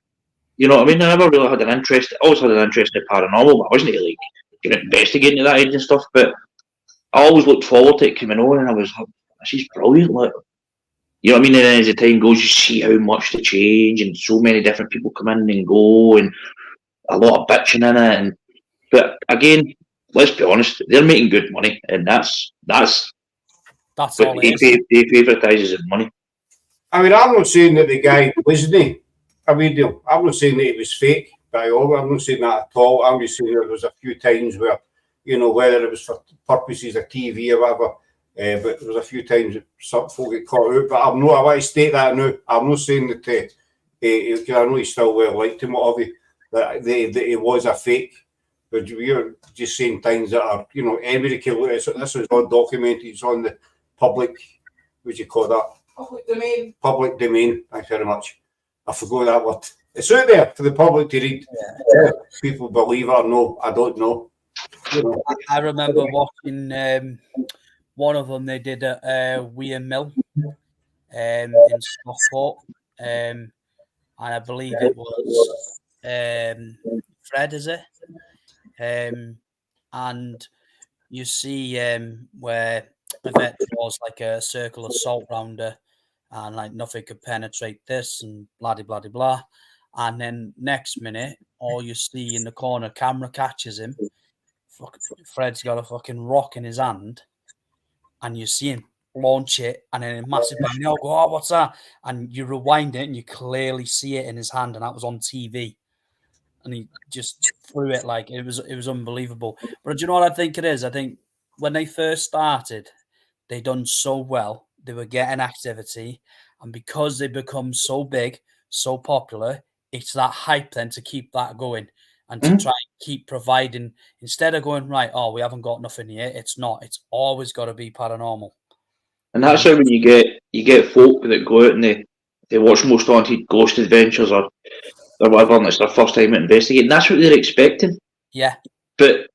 You know what I mean? I never really had an interest. I always had an interest in paranormal, but I wasn't really investigating that age and stuff. But I always looked forward to it coming on, and I was like, "This is brilliant!" Like, you know what I mean? And then as the time goes, you see how much they change, and so many different people come in and go, and a lot of bitching in it. But again, let's be honest, they're making good money, and that's all he favouritised his money. I mean, I'm not saying that the guy wasn't. I mean, I'm not saying that it was fake by all. I'm not saying that at all. I'm just saying there was a few times where, you know, whether it was for purposes of TV or whatever, but there was a few times that some folk get caught out. But I want to state that now. I'm not saying that, I know he still well liked him, what have you, that it was a fake. But we're just saying things that are, you know, anybody can look at it. This is all documented. It's on the public, what do you call that? Public domain. Public domain. Thanks very much. I forgot that word. It's out there for the public to read. Yeah. People believe it or no, I don't know. You know. I remember watching one of them. They did at Weir Mill in Stockport, and I believe it was Fred, is it? And you see where Yvette draws like a circle of salt round her, and like nothing could penetrate this, and blah blah blah blah. And then next minute, all you see in the corner, camera catches him. Fred's got a fucking rock in his hand, and you see him launch it, and then a massive bang. You go, "Oh, what's that?" And you rewind it, and you clearly see it in his hand, and that was on TV. And he just threw it like it was unbelievable. But do you know what I think it is? I think when they first started, they done so well. They were getting activity, and because they become so big, so popular, it's that hype then to keep that going and to try and keep providing, instead of going, right, oh, we haven't got nothing here. It's not. It's always got to be paranormal. And that's how when you get folk that go out and they watch Most Haunted, Ghost Adventures or whatever, and it's their first time investigating. That's what they're expecting. Yeah. But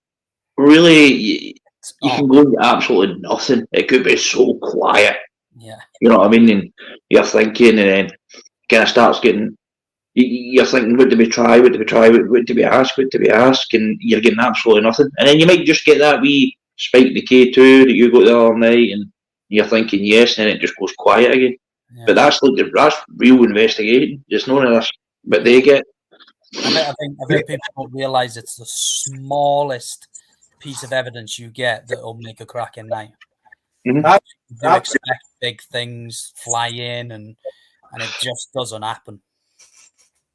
really, you can go into absolutely nothing. It could be so quiet. Yeah. You know what I mean? And you're thinking, and then kind of starts getting, you're thinking, what do we try? What do we try? What do we ask? What do we ask? And you're getting absolutely nothing. And then you might just get that wee spike in the K2 that you got the other night, and you're thinking yes, and then it just goes quiet again. Yeah. But that's real investigation. It's none of this, but they get. I think people don't realise it's the smallest piece of evidence you get that'll make a cracking night. Mhm. You expect big things fly in, and it just doesn't happen.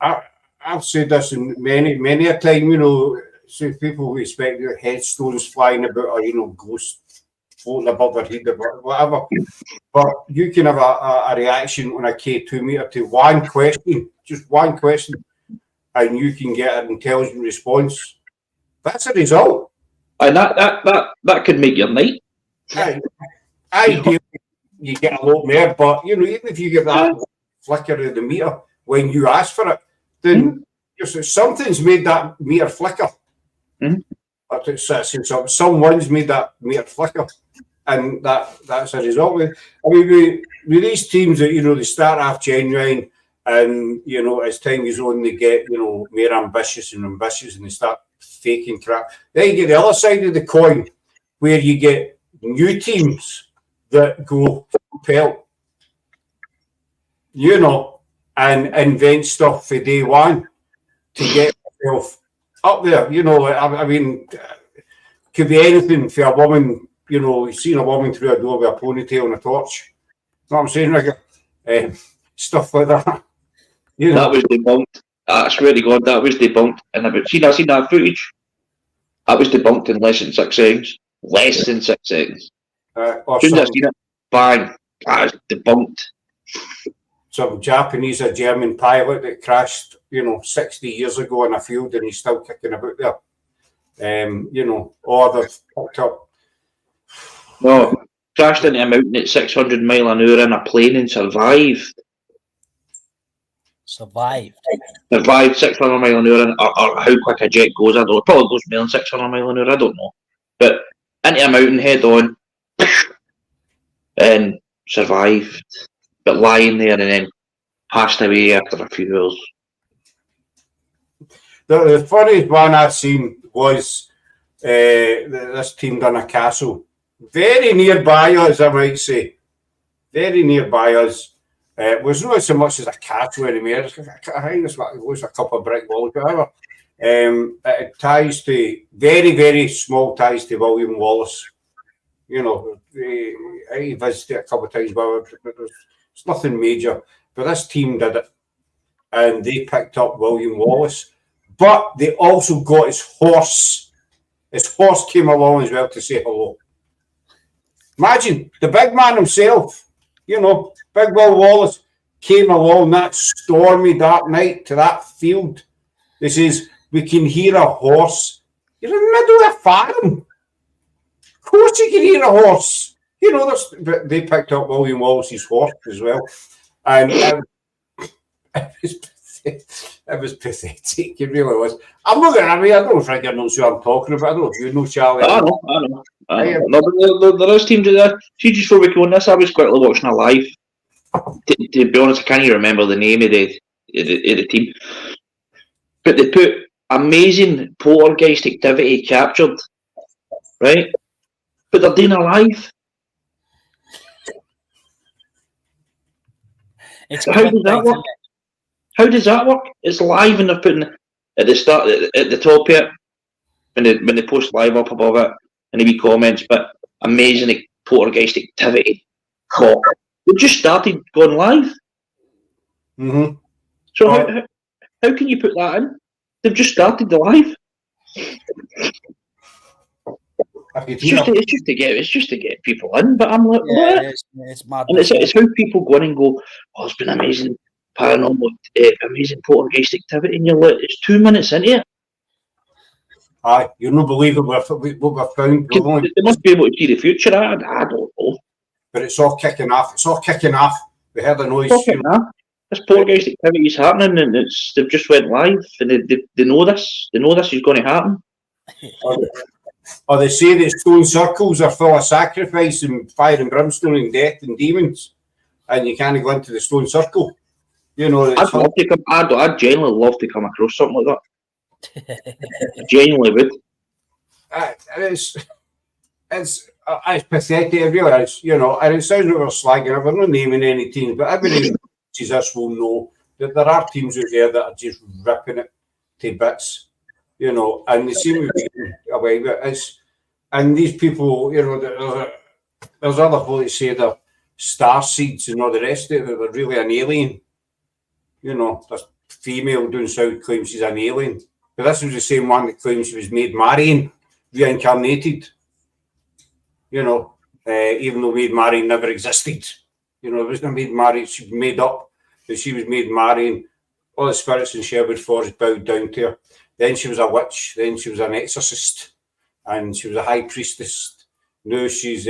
I've said this in many a time, you know, so people who expect their headstones flying about or, you know, ghosts floating above their head or whatever. But you can have a reaction on a K2 meter to one question, just one question, and you can get an intelligent response. That's a result. And that could make your night. Ideally, you get a lot more, but you know, even if you get that flicker of the meter when you ask for it, then something's made that meter flicker. Someone's made that meter flicker, and that's a result. I mean, with these teams that, you know, they start off genuine, and you know, as time goes on, they get, you know, more ambitious, and they start faking crap. Then you get the other side of the coin, where you get new teams that go pelt, you know, and invent stuff for day one to get yourself up there. You know, I mean, could be anything for a woman. You know, you've seen a woman through a door with a ponytail and a torch. You know what I'm saying, Rigga? Stuff like that. You know, That was debunked. I swear to God, that was debunked. And I've seen that footage. That was debunked in less than 6 seconds. Less than 6 seconds. or As soon as I some, seen it, bang, that was debunked. some Japanese or German pilot that crashed, you know, 60 years ago in a field, and he's still kicking about there. You know, or they've picked up. No, crashed into a mountain at 600 mile an hour in a plane and survived. Survived 600 mile an hour, or how quick a jet goes, I don't know. It probably goes more than 600 mile an hour, I don't know. But into a mountain head on, and survived, but lying there and then passed away after a few hours. The funniest one I've seen was this team done a castle very nearby us, I might say. Very nearby us. It was not so much as a castle anymore. I think it was a couple of brick walls, whatever. It ties to, very, very small ties to William Wallace. You know, I visited a couple of times, but it's nothing major. But this team did it, and they picked up William Wallace. But they also got his horse. His horse came along as well to say hello. Imagine the big man himself, you know, Big Will Wallace, came along that stormy, dark night to that field. He says, we can hear a horse. You're in the middle of a farm. Of course you can hear a horse. You know, they picked up William Wallace's horse as well. And it was pathetic. It really was. I'm not going to, I don't think I know who I'm talking about. I don't know if you know Charlie. I know. No, but there is teams that see, just before we go on this, I was quickly watching a live. To be honest, I can't even remember the name of the team. But they put amazing poltergeist activity captured, right? But they're doing a live. How does that work? How does that work? It's live, and they're putting at the start, at the top here, when they post live up above it, and there'll be comments. But amazing poltergeist activity. Oh, we just started going live. Mm-hmm. So how can you put that in? They've just started the live. It's just to get people in. But I'm like, what? It's mad. And it's how people go in and go, oh, it's been amazing paranormal, amazing poltergeist activity, and you're like, it's 2 minutes into it. Aye, you'll not believe it what we've found. They must be able to see the future. I don't know. But it's all kicking off. We heard the noise. This poltergeist activity is happening, and they've just went live, and they know this. They know this is going to happen. Or they say that stone circles are full of sacrifice and fire and brimstone and death and demons, and you can't go into the stone circle. You know, I'd genuinely love to come across something like that. Genuinely would. it's pathetic, it really is, you know, and it sounds like we're slagging, we're not naming any teams, but everybody who watches this will know that there are teams out there that are just ripping it to bits, you know, and they seem to be getting away with it. And these people, you know, there's other people that say they're star seeds and all the rest of it, that they're really an alien. You know, this female down south claims she's an alien, but this was the same one that claims she was Maid Marian, reincarnated. You know, even though Maid Marian never existed. You know, there wasn't a Maid Marian, she was made up, but she was Maid Marian. All the spirits in Sherwood Forest bowed down to her. Then she was a witch, then she was an exorcist, and she was a high priestess. Now she's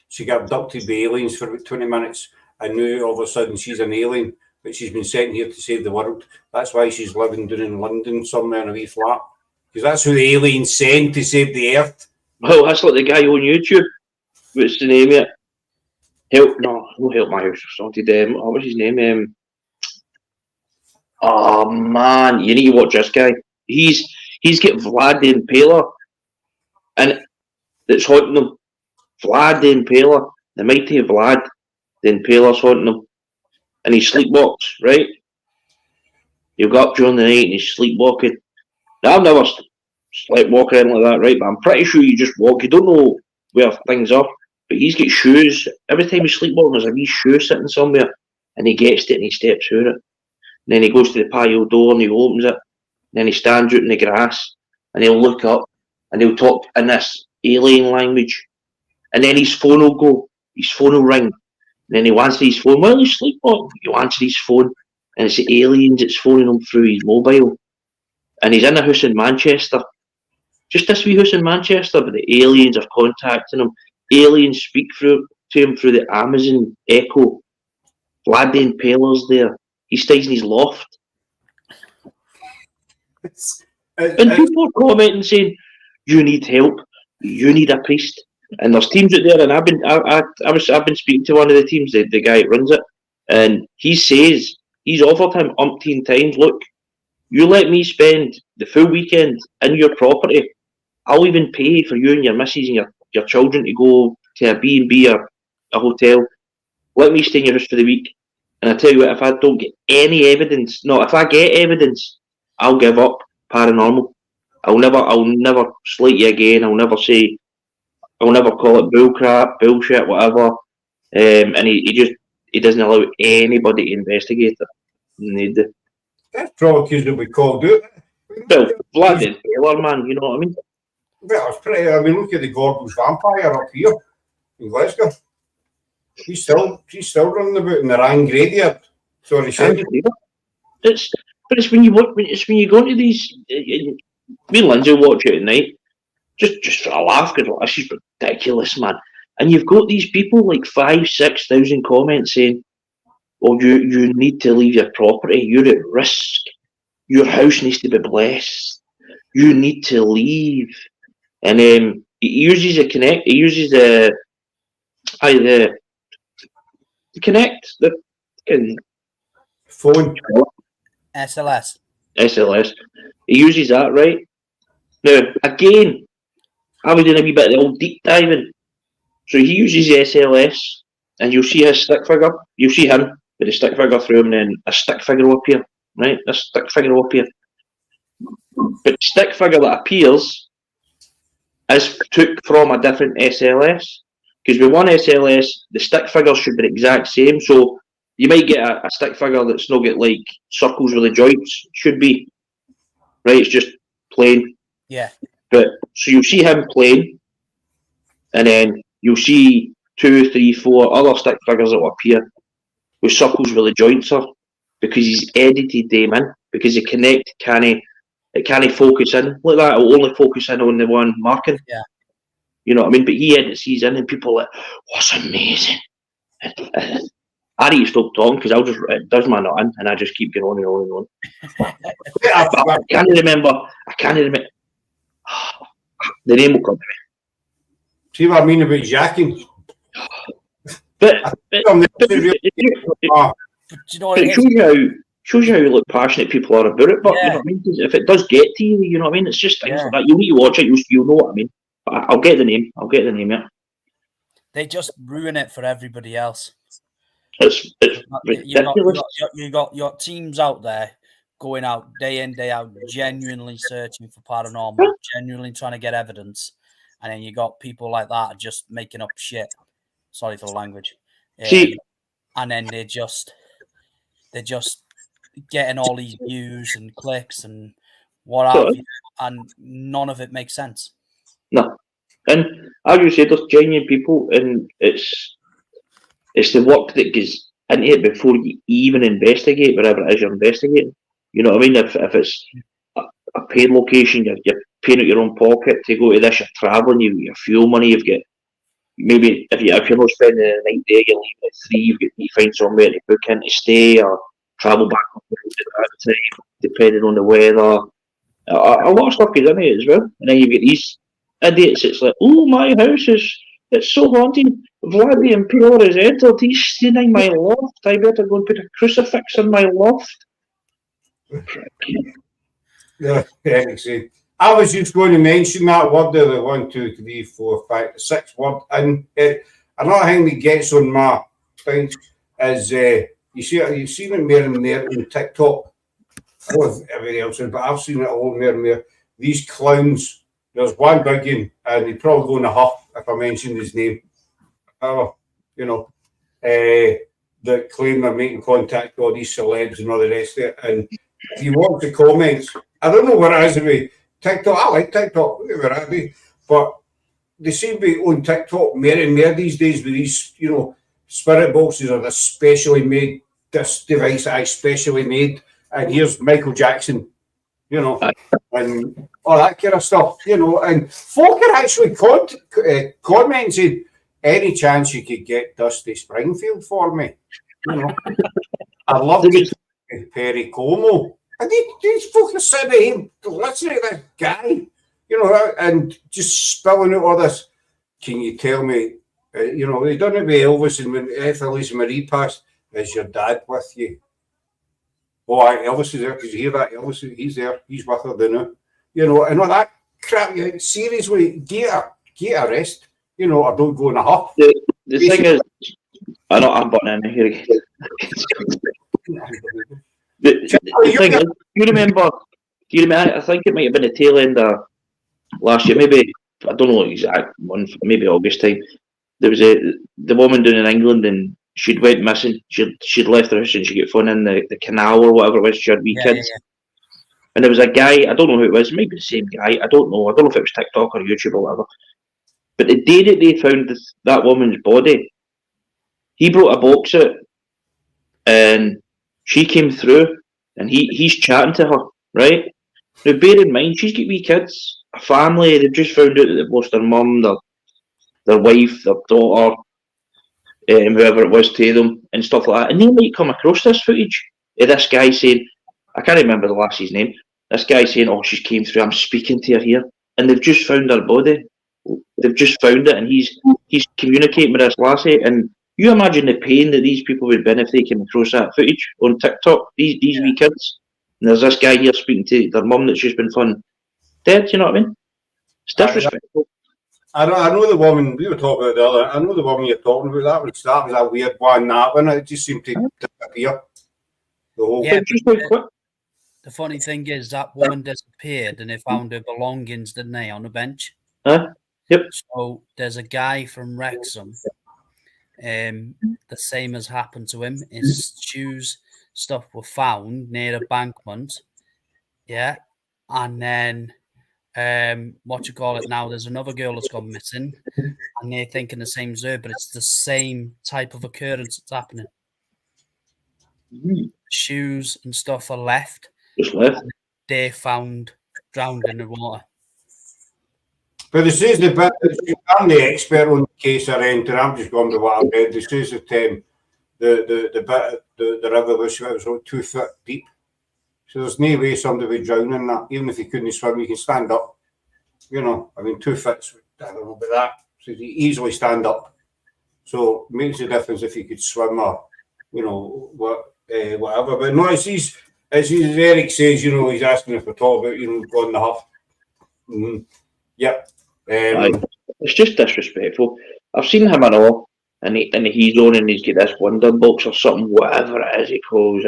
she got abducted by aliens for about 20 minutes, and now all of a sudden she's an alien, but she's been sent here to save the world. That's why she's living down in London somewhere in a wee flat, because that's who the aliens sent to save the earth. Well, that's like the guy on YouTube. What's the name of it? Help My House started. What was his name? Oh man, you need to watch this guy. He's got Vlad the Impaler, and it's haunting him. Vlad the Impaler, the mighty Vlad the Impaler's haunting him, and he sleepwalks. Right? He'll go up during the night and he's sleepwalking. Now I've never sleepwalk or anything like that, right? But I'm pretty sure you just walk. You don't know where things are, but he's got shoes. Every time he's sleepwalking, there's a wee shoe sitting somewhere, and he gets it and he steps through it. And then he goes to the patio door and he opens it. And then he stands out in the grass and he'll look up and he'll talk in this alien language. And then his phone will go, his phone will ring. And then he'll answer his phone. While he's sleepwalking, he'll answer his phone. And it's the aliens that's phoning him through his mobile. And he's in a house in Manchester. Just this wee house in Manchester, but the aliens are contacting him. Aliens speak to him through the Amazon Echo. Vlad the Impaler's there. He stays in his loft. And people are commenting saying, you need help, you need a priest. And there's teams out there, and I've been speaking to one of the teams, the guy that runs it, and he says, he's offered him umpteen times, look, you let me spend the full weekend in your property, I'll even pay for you and your missus and your children to go to a B&B or a hotel. Let me stay in your house for the week. And I tell you what, if I don't get any evidence, if I get evidence, I'll give up paranormal. I'll never slate you again. I'll never call it bullcrap, bullshit, whatever. And he doesn't allow anybody to investigate it. That's probably because it'll be called out. Well, Vlad the Impaler, man, you know what I mean? Well, it's pretty. I mean, look at the Gorbals vampire up here in Glasgow. He's still running about in the Ryan graveyard. Sorry, Shane. It's when you go into these. Me and Lindsay watch it at night, just for a laugh, because this is ridiculous, man. And you've got these people like 5,000-6,000 comments saying, "Oh, you need to leave your property. You're at risk. Your house needs to be blessed. You need to leave." And he uses a Connect. He uses the Connect, the phone. SLS. He uses that, right? Now, again, I was doing a wee bit of the old deep diving. So he uses the SLS, and you'll see his stick figure. You'll see him with a stick figure through him, and then a stick figure will appear, right? A stick figure will appear. But the stick figure that appears is took from a different SLS. Because with one SLS, the stick figures should be the exact same. So you might get a stick figure that's not got like circles where the joints should be. Right? It's just plain. Yeah. But so you'll see him plain, and then you'll see 2, 3, 4 other stick figures that will appear with circles where the joints are, because he's edited them in, because the Connect can't focus in like that. It'll only focus in on the one marking. Yeah. You know what I mean? But he edits these in, and people are like, "What's amazing?" I need to stop talking because it does my nut in, and I just keep going on and on and on. I can't remember. The name will come to me. See what I mean about jacking? But it shows you how passionate people are about it. But you know what I mean? If it does get to you, you know what I mean? It's just things like that. You need to watch it. You'll know what I mean. I'll get the name. I'll get the name. Yeah. They just ruin it for everybody else. It's ridiculous. You got your teams out there going out day in, day out, genuinely searching for paranormal, genuinely trying to get evidence, and then you got people like that just making up shit. Sorry for the language. See, and then they're just getting all these views and clicks and what have you, and none of it makes sense. No, and as you said, there's genuine people, and it's the work that goes into it before you even investigate whatever it is you're investigating. You know what I mean? If it's a paid location, you're paying out your own pocket to go to this, you're travelling, you've got your fuel money, you've got maybe if you're not spending the night there, you're leaving at 3, you've got to find somewhere to book in to stay or travel back up the road at the time, depending on the weather. A lot of stuff goes into it as well. And then you get these idiots, it's like, oh, my house it's so haunted. Vlad the Impaler has entered, he's staying in my loft. I better go and put a crucifix in my loft. Yeah, see. I was just going to mention that word there, the 1, 2, 3, 4, 5, 6 word. And another thing that gets on my thing is you've seen it more and more on TikTok. I don't know if everybody else is, but I've seen it a lot more and more. These clowns, there's one big one, and he'd probably go in a huff if I mentioned his name. That claim they're making contact with all these celebs and all the rest of it. And if you watch the comments, I don't know what it is with TikTok. I like TikTok, whatever it be, but they seem to be on TikTok more and more these days with these, spirit boxes are this specially made, this device that I specially made, and here's Michael Jackson, and all that kind of stuff, and folk are actually commenting, any chance you could get Dusty Springfield for me? I love Perry Como. And these folk are sitting at him listening to this guy, and just spilling out all this. Can you tell me, they done it with Elvis, and when Elvis Marie passed, is your dad with you? Oh, Elvis is there. Did you hear that? Elvis, he's there. He's with her dinner. And all that crap. Seriously, get a rest. Or don't go in a huff. The thing is, I know I'm butting in here again. The thing is, do you remember? I think it might have been the tail end of last year, maybe, I don't know the exact month, maybe August time. There was the woman down in England, and she'd went missing. She'd left her house and she got found in the canal or whatever it was. She had wee kids. Yeah. And there was a guy, I don't know who it was, maybe the same guy, I don't know if it was TikTok or YouTube or whatever. But the day that they found that woman's body, he brought a box out, and she came through, and he's chatting to her, right? Now, bear in mind, she's got wee kids, a family. They've just found out that they've lost their mum, their wife, their daughter, whoever it was to them, and stuff like that. And they might come across this footage of this guy saying, I can't remember the lassie's name, this guy saying, oh, she came through, I'm speaking to her here. And they've just found her body. They've just found it, and he's communicating with this lassie. And you imagine the pain that these people would have if they came across that footage on TikTok, these wee kids. And there's this guy here speaking to their mum that's just been found dead, you know what I mean? It's disrespectful. I know the woman, we were talking about the other, I know the woman you're talking about, that was a weird one, that one, it just seemed to disappear. The whole thing. The funny thing is, that woman disappeared and they found her belongings, didn't they, on the bench? Yep. So there's a guy from Wrexham. The same has happened to him. His shoes, stuff were found near a bankment. Yeah. And then there's another girl that's gone missing, and they're thinking the same as her, but it's the same type of occurrence that's happening. Shoes and stuff are left. Just left. They're found drowned in the water. But this is the bit, I'm the expert on the case I enter. I'm just going to what I've read. This is that the river was about 2 foot deep. So there's no way somebody would drown in that. Even if you couldn't swim, you can stand up. 2 foot, I don't know about that. So you easily stand up. So it makes a difference if you could swim or, whatever. But no, it's Eric says, he's asking if we talk about, going the huff. Yep. It's just disrespectful. I've seen him and all, and he's on and he's got this wonder box or something, whatever it is he calls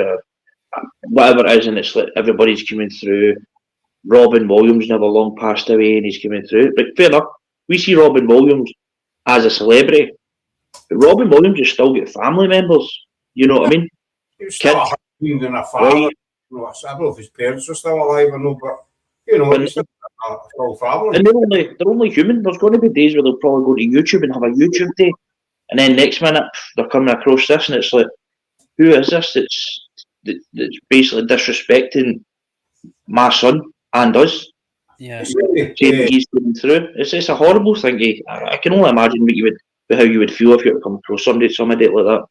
whatever it is, and it's like everybody's coming through. Robin Williams never long passed away and he's coming through. But fair enough, we see Robin Williams as a celebrity, but Robin Williams has still got family members. You know what I mean? He's still a husband and a father. Right. You know, I don't know if his parents are still alive or not, but you know, he's still a full family. And they're only human. There's going to be days where they'll probably go to YouTube and have a YouTube day, and then next minute they're coming across this, and it's like, who is this? That's basically disrespecting my son and us. Yeah. He's going through. It's a horrible thing. I can only imagine how you would feel if you were to come across somebody like that.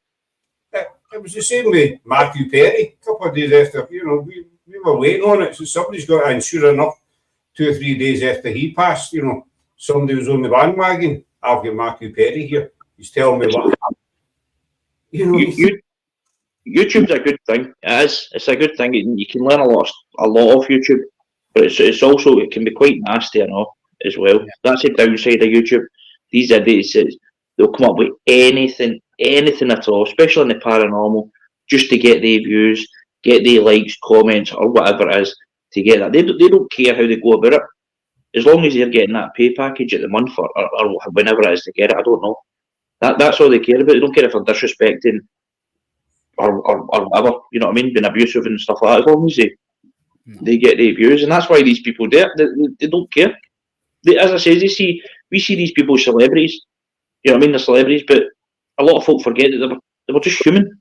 It was the same with Matthew Perry. A couple of days after, you know, we were waiting on it. So somebody's got to, and sure enough, 2 or 3 days after he passed, you know, somebody was on the bandwagon. I've got Matthew Perry here. He's telling me what happened. You know, YouTube's a good thing. It is. It's a good thing. You can learn a lot off YouTube, but it's also, it can be quite nasty and all as well. Yeah. That's the downside of YouTube. These days, they'll come up with anything at all, especially in the paranormal, just to get the views, get the likes, comments, or whatever it is to get that. They don't care how they go about it, as long as they're getting that pay package at the month or whenever it is to get it. I don't know. That's all they care about. They don't care if they're disrespecting or whatever. You know what I mean? Being abusive and stuff like that. As long as they get the views, and that's why these people do it. They don't care. As I say, we see these people as celebrities. You know what I mean? They're celebrities, but a lot of folk forget that they were just human.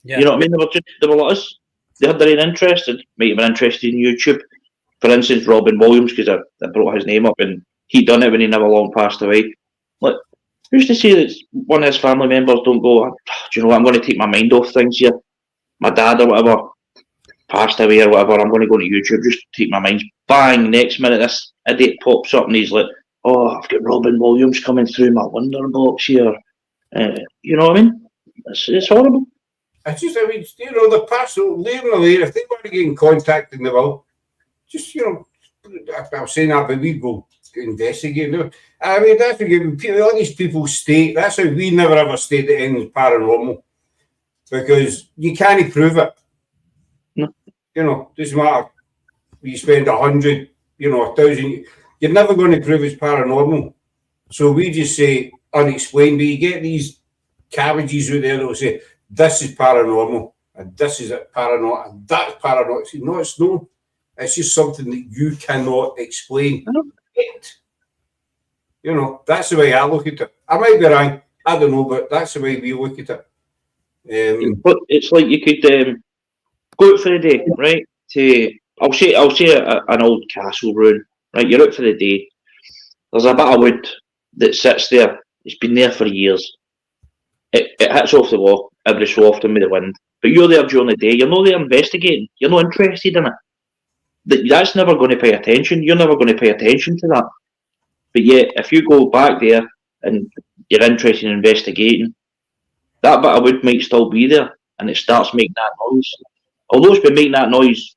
Yeah. You know what I mean? They were like us. They had their own interest. Might have been interested in YouTube. For instance, Robin Williams, because I brought his name up, and he done it when he never long passed away. Like, who's to say that one of his family members don't go, do you know what, I'm going to take my mind off things here. My dad or whatever passed away or whatever, I'm going to go to YouTube just to take my mind. Bang, next minute this idiot pops up and he's like, oh, I've got Robin Williams coming through my wonder box here. You know what I mean? It's horrible. I mean, you know, the parcel, leaving the layer, if they want to get in contact in the will, just, you know, I was saying that, but we go investigate. I mean, that's what all these people state. That's how we never ever state that anything's paranormal, because you can't prove it. No. You know, doesn't matter. You spend 100, you know, 1,000. You're never going to prove it's paranormal. So we just say unexplained. But you get these cabbages out there that will say this is paranormal and this is paranormal and that's paranormal. No, it's not. It's just something that you cannot explain. You know, that's the way I look at it. I might be wrong. I don't know, but that's the way we look at it. But it's like you could go out for the day, right? I'll say an old castle ruin, right? You're out for the day. There's a bit of wood that sits there. It's been there for years. It hits off the wall every so often with the wind. But you're there during the day. You're not there investigating. You're not interested in it. That's never going to pay attention. You're never going to pay attention to that. But yet, if you go back there and you're interested in investigating, that bit of wood might still be there, and it starts making that noise. Although it's been making that noise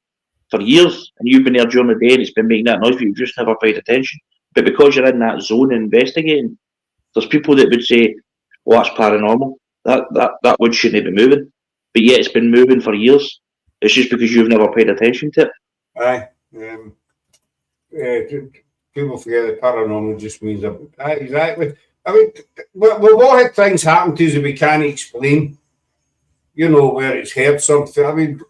for years, and you've been there during the day, and it's been making that noise, but you've just never paid attention. But because you're in that zone investigating, there's people that would say, "Oh, that's paranormal. That wood shouldn't be moving," but yet it's been moving for years. It's just because you've never paid attention to it. Aye. People forget that paranormal just means exactly. I mean, we've all had things happen to us that we can't explain. You know, where it's heard something. I mean,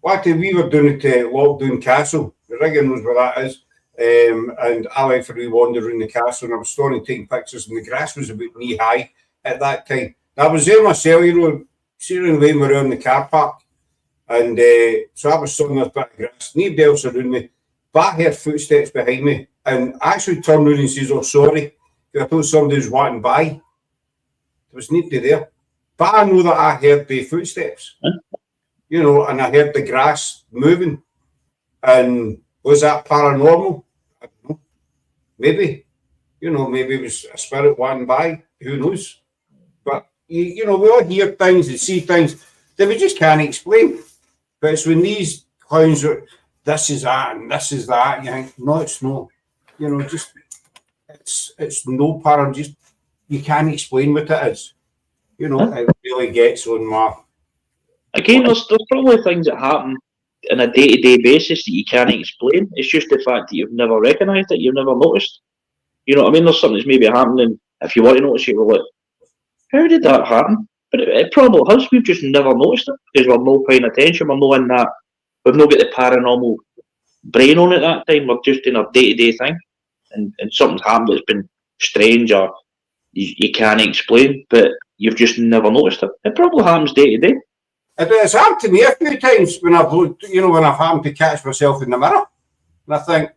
what we were doing at Lockdown Castle, Rigga knows where that is. And I went for a wee wander around the castle, and I was standing taking pictures, and the grass was about knee high at that time. And I was there myself, you know, seeing the way around the car park. And so I was standing on a bit of grass, nobody else around me, but I heard footsteps behind me, and I actually turned around and says, "Oh, sorry," because I thought somebody was walking by. There was nobody there. But I know that I heard the footsteps, you know, and I heard the grass moving. And was that paranormal? I don't know. Maybe. You know, maybe it was a spirit walking by. Who knows? But, you know, we all hear things and see things that we just can't explain. But it's when these clowns are, this is that and this is that, you think, no, it's not. You know, just it's no pattern. Just you can't explain what it is. You know, it really gets on my. Again, there's probably things that happen on a day-to-day basis that you can't explain. It's just the fact that you've never recognised it, you've never noticed. You know what I mean? There's something that's maybe happening. If you want to notice it, you're like, how did that happen? But it probably has. We've just never noticed it because we're not paying attention. We're not in that. We've not got the paranormal brain on at that time. We're just in our day-to-day thing, and something's happened that's been strange or you can't explain, but you've just never noticed it. It probably happens day-to-day. It's happened to me a few times when I've happened to catch myself in the mirror, and I think,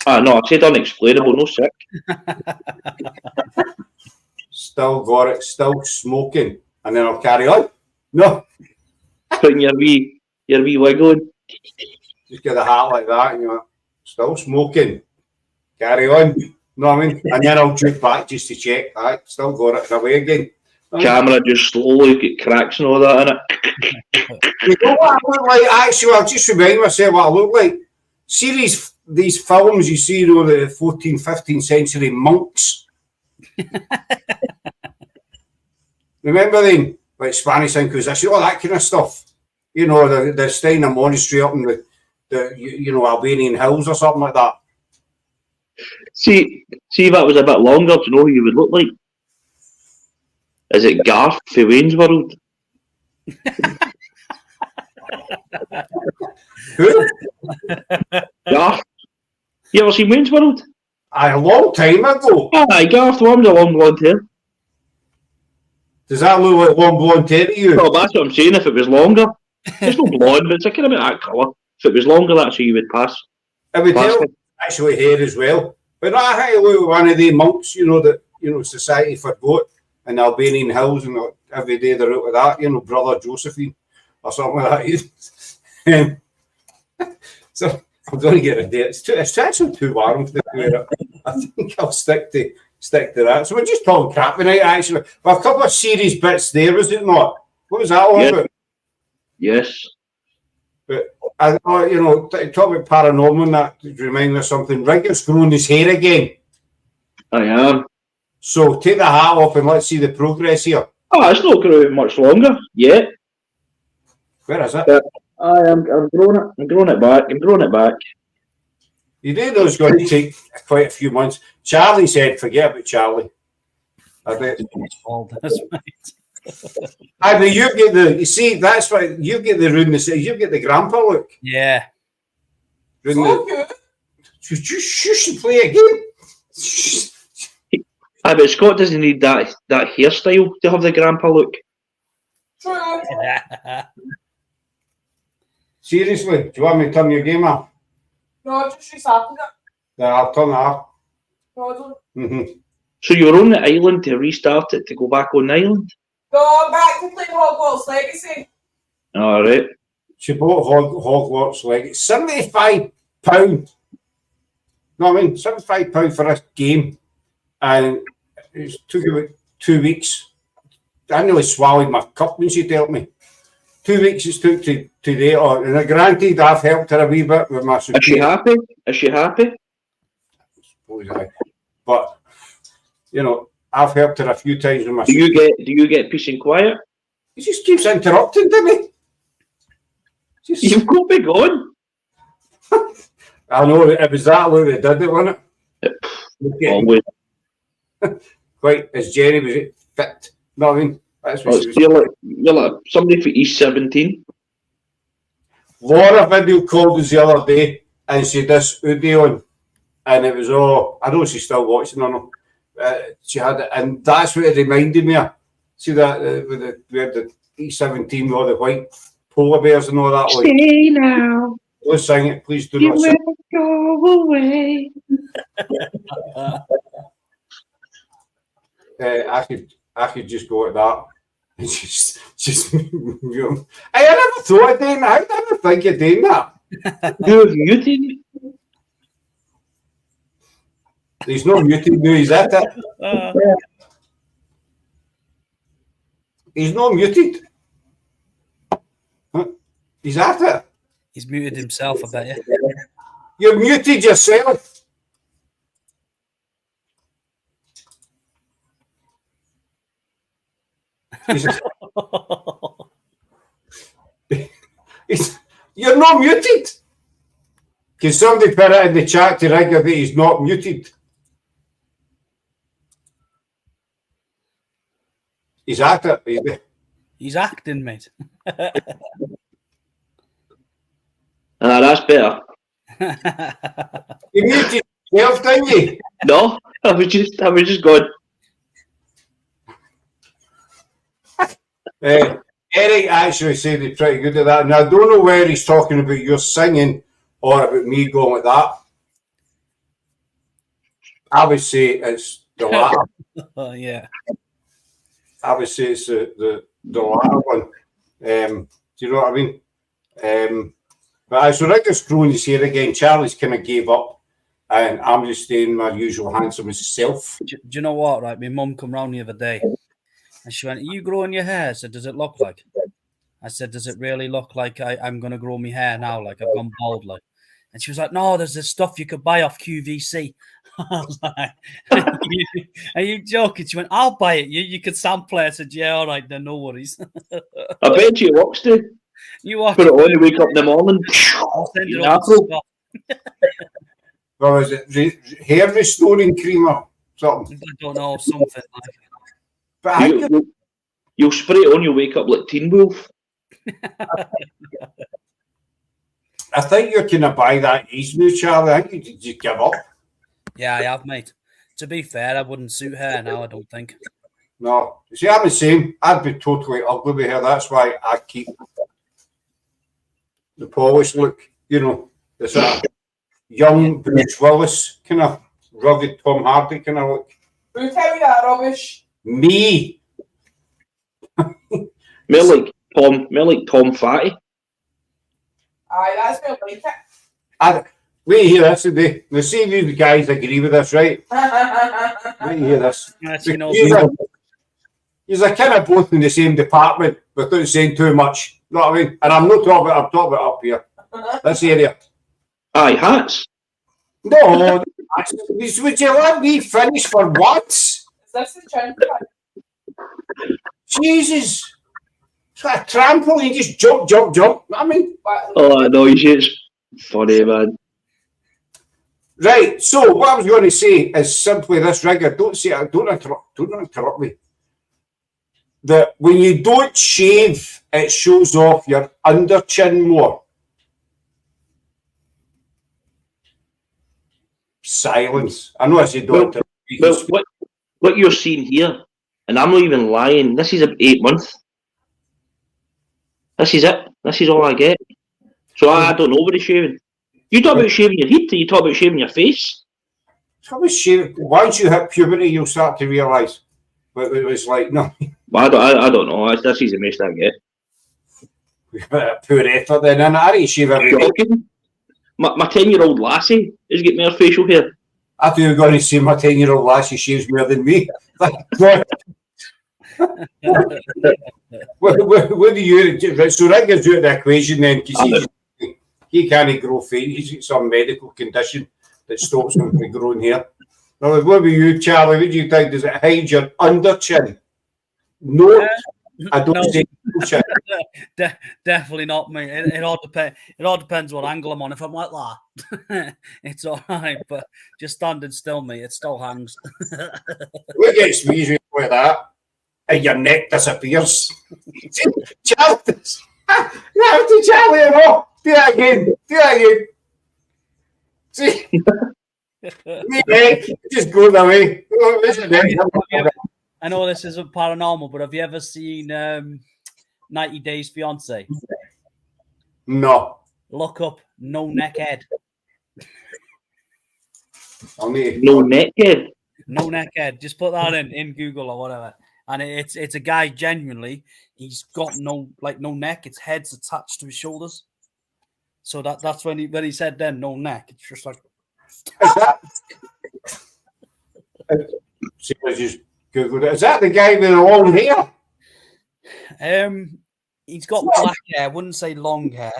No, I said unexplainable, no sick. still got it, still smoking, and then I'll carry on. No, Putting your wee wiggling. just get a hat like that, and you're still smoking. Carry on. Know what I mean? And then I'll juke back just to check. I still got it, and away again. Camera just slowly get cracks and all that in it. You know what I look like? Actually, I'll just remind myself what I look like. See these films you see, you know, the 14th, 15th century monks. Remember them? Like Spanish Inquisition, all that kind of stuff. You know, they're staying in a monastery up in the Albanian hills or something like that. See if that was a bit longer to know who you would look like. Is it Garth for Wayne's World? Who? Garth. You ever seen Wayne's World? A long time ago. Aye, Garth, the one with the long blonde hair. Does that look like long blonde hair to you? Well, that's what I'm saying. If it was longer, it's not blonde, but it's a kind of that colour. If it was longer, that's who you would pass. I would tell actually hair as well. But I think it look like one of the monks, you know, that society forgot in the Albanian hills, and every day they're out with that, you know, Brother Josephine or something like that. So I'm going to get a date. It's actually too warm to wear it. I think I'll stick to that. So we're just talking crap tonight, actually. Well, a couple of serious bits there, was it not? What was that all about? Yes. But I thought, you know, talk about paranormal, and that remind me of something. Rigga's growing his hair again. I am. So take the hat off and let's see the progress here. Oh, it's not growing much longer yet. Where is it? I'm growing it. I'm growing it back. You do know it's going to take quite a few months. Charlie said, forget about Charlie. I bet. I mean, you get that's why you get the rudeness. You get the grandpa look. Yeah. So good. You should play a game. Aye, but Scott doesn't need that hairstyle to have the grandpa look. True. Seriously, do you want me to turn your game off? No, just restarted it. Yeah, I'll turn it off. No, I don't. Mm-hmm. So you were on the island to restart it to go back on the island? No, I'm back to playing Hogwarts Legacy. All right. She bought Hogwarts Legacy. £75. No, I mean, £75 for this game. And it took about 2 weeks. I nearly swallowed my cup when she told me. 2 weeks it took to do it. And granted, I've helped her a wee bit with my Is she happy? Is she happy? But, you know, I've helped her a few times with my Do you get peace and quiet? He just keeps interrupting, doesn't he? You've got to be gone. I know, it was that look that did it, wasn't it? Always. Quite, as Jenny was fit. No, I mean, that's what she was. You're like somebody for East 17. Laura video called us the other day and she had this hoodie on, and it was all, I know she's still watching or not. She had it, and that's what it reminded me of. See that we had the E17 with all the white polar bears and all that. Like, stay now. Let's sing it, please do not sing. Go away. I could just go at that. And just you know. I never thought of doing that. I never think of doing that. You're muted. He's not muted now, he's at it. He's not muted. Huh? He's at it. He's muted himself, I bet you. You're muted yourself. You're not muted. Can somebody put it in the chat to Rigga that he's not muted? He's acting. He's acting, mate. That's better. You muted yourself, didn't you? No, I was just going. Eric actually said he's pretty good at that. And I don't know where he's talking about your singing or about me going like that. I would say it's the latter. Oh, yeah. I would say it's the latter one. Do you know what I mean? But so Rigga's growing his hair again. Charlie's kind of gave up. And I'm just staying my usual handsome self. Do you know what, right? My mum come round the other day and she went, "Are you growing your hair?" I said, "Does it look like?" I said, "Does it really look like I'm going to grow my hair now? Like I've gone bald?" Like, and she was like, "No, there's this stuff you could buy off QVC." I was like, "Are you joking?" She went, "I'll buy it. You could sample it." I said, "Yeah, all right, then no worries." I bet you it works too. You watch Put it on, you wake up in the morning. I'll send it over to Scott. Well, is it hair restoring cream or something? I don't know, something like. But I think You'll spray it on, you'll wake up like Teen Wolf. I think you're going to buy that easily, Charlie. I think you just give up. Yeah, I have, mate. To be fair, I wouldn't suit hair now, I don't think. No. See, I'm the same. I'd be totally ugly with hair. That's why I keep the polished look. You know, the sort of young Bruce Willis kind of rugged Tom Hardy kind of look. Who tell you that rubbish? Me. More like Tom Fatty. Aye, that's me like it. Wait here, this today. Now, see if you guys agree with this, right? Wait here, this. You're kind of both in the same department without saying too much. You know what I mean? And I'm talking about up here. This area. Aye, hats. No, would you let me finish for once? Is this the chin? Jesus. It's like a trampoline, just jump. You know what I mean? Oh, no, it's funny, man. Right, so what I was going to say is simply this, Rigga, don't interrupt me. That when you don't shave, it shows off your under chin more. Silence. I know I said don't interrupt me. Well, what you're seeing here, and I'm not even lying, this is 8 months. This is it. This is all I get. So I don't know about the shaving. You talk about shaving your head, you talk about shaving your face. Once you hit puberty, you'll start to realise. But it was like, no. I don't know. This is the most I get. Poor effort then, and I didn't shave every week. My 10-year-old lassie is getting more facial hair. I thought you were going to say my 10-year-old lassie shaves more than me. What do you? So that gives you the equation then, because he can't grow face. He's got some medical condition that stops him from growing hair. Now, what about you, Charlie? What do you think? Does it hide your under chin? No, I don't say chin. Definitely not, mate. It all depends. It all depends what angle I'm on. If I'm like that, it's all right. But just standing still, mate, it still hangs. What gets me is like that, and your neck disappears. Charlie, no. Do that again. See, me neck just goes away. I know this isn't paranormal, but have you ever seen 90 Days Fiance? No. Look up no neck head. No neck head. No neck head. Just put that in Google or whatever. And it's a guy genuinely, he's got no neck, its head's attached to his shoulders. So that's when he said then no neck. It's just like just Googled it. Is that the guy with the long hair? He's got black hair. I wouldn't say long hair.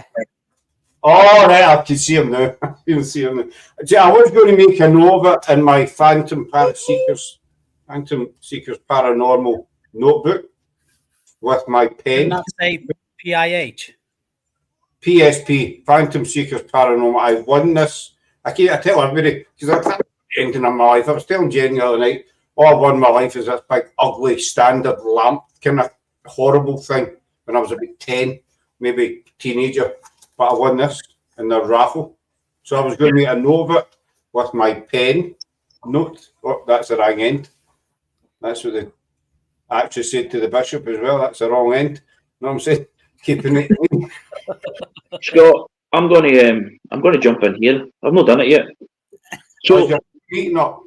Oh, right, I can see him now. I can see him now. I was going to make a note of it in my Phantom Seekers Paranormal notebook. with my Didn't pen. that say PIH? PSP, Phantom Seekers Paranormal. I won this. I tell everybody, because I can't do anything in my life. I was telling Jenny the other night, all I won in my life is this big, ugly, standard lamp, kind of horrible thing when I was about 10, maybe teenager. But I won this in the raffle. So I was going to make a note of it with my pen. Note. Oh, that's the wrong end. That's what they actually said to the bishop as well. That's the wrong end. You know what I'm saying? Keeping it clean. Scott, I'm going to jump in here. I've not done it yet. So you're beating up.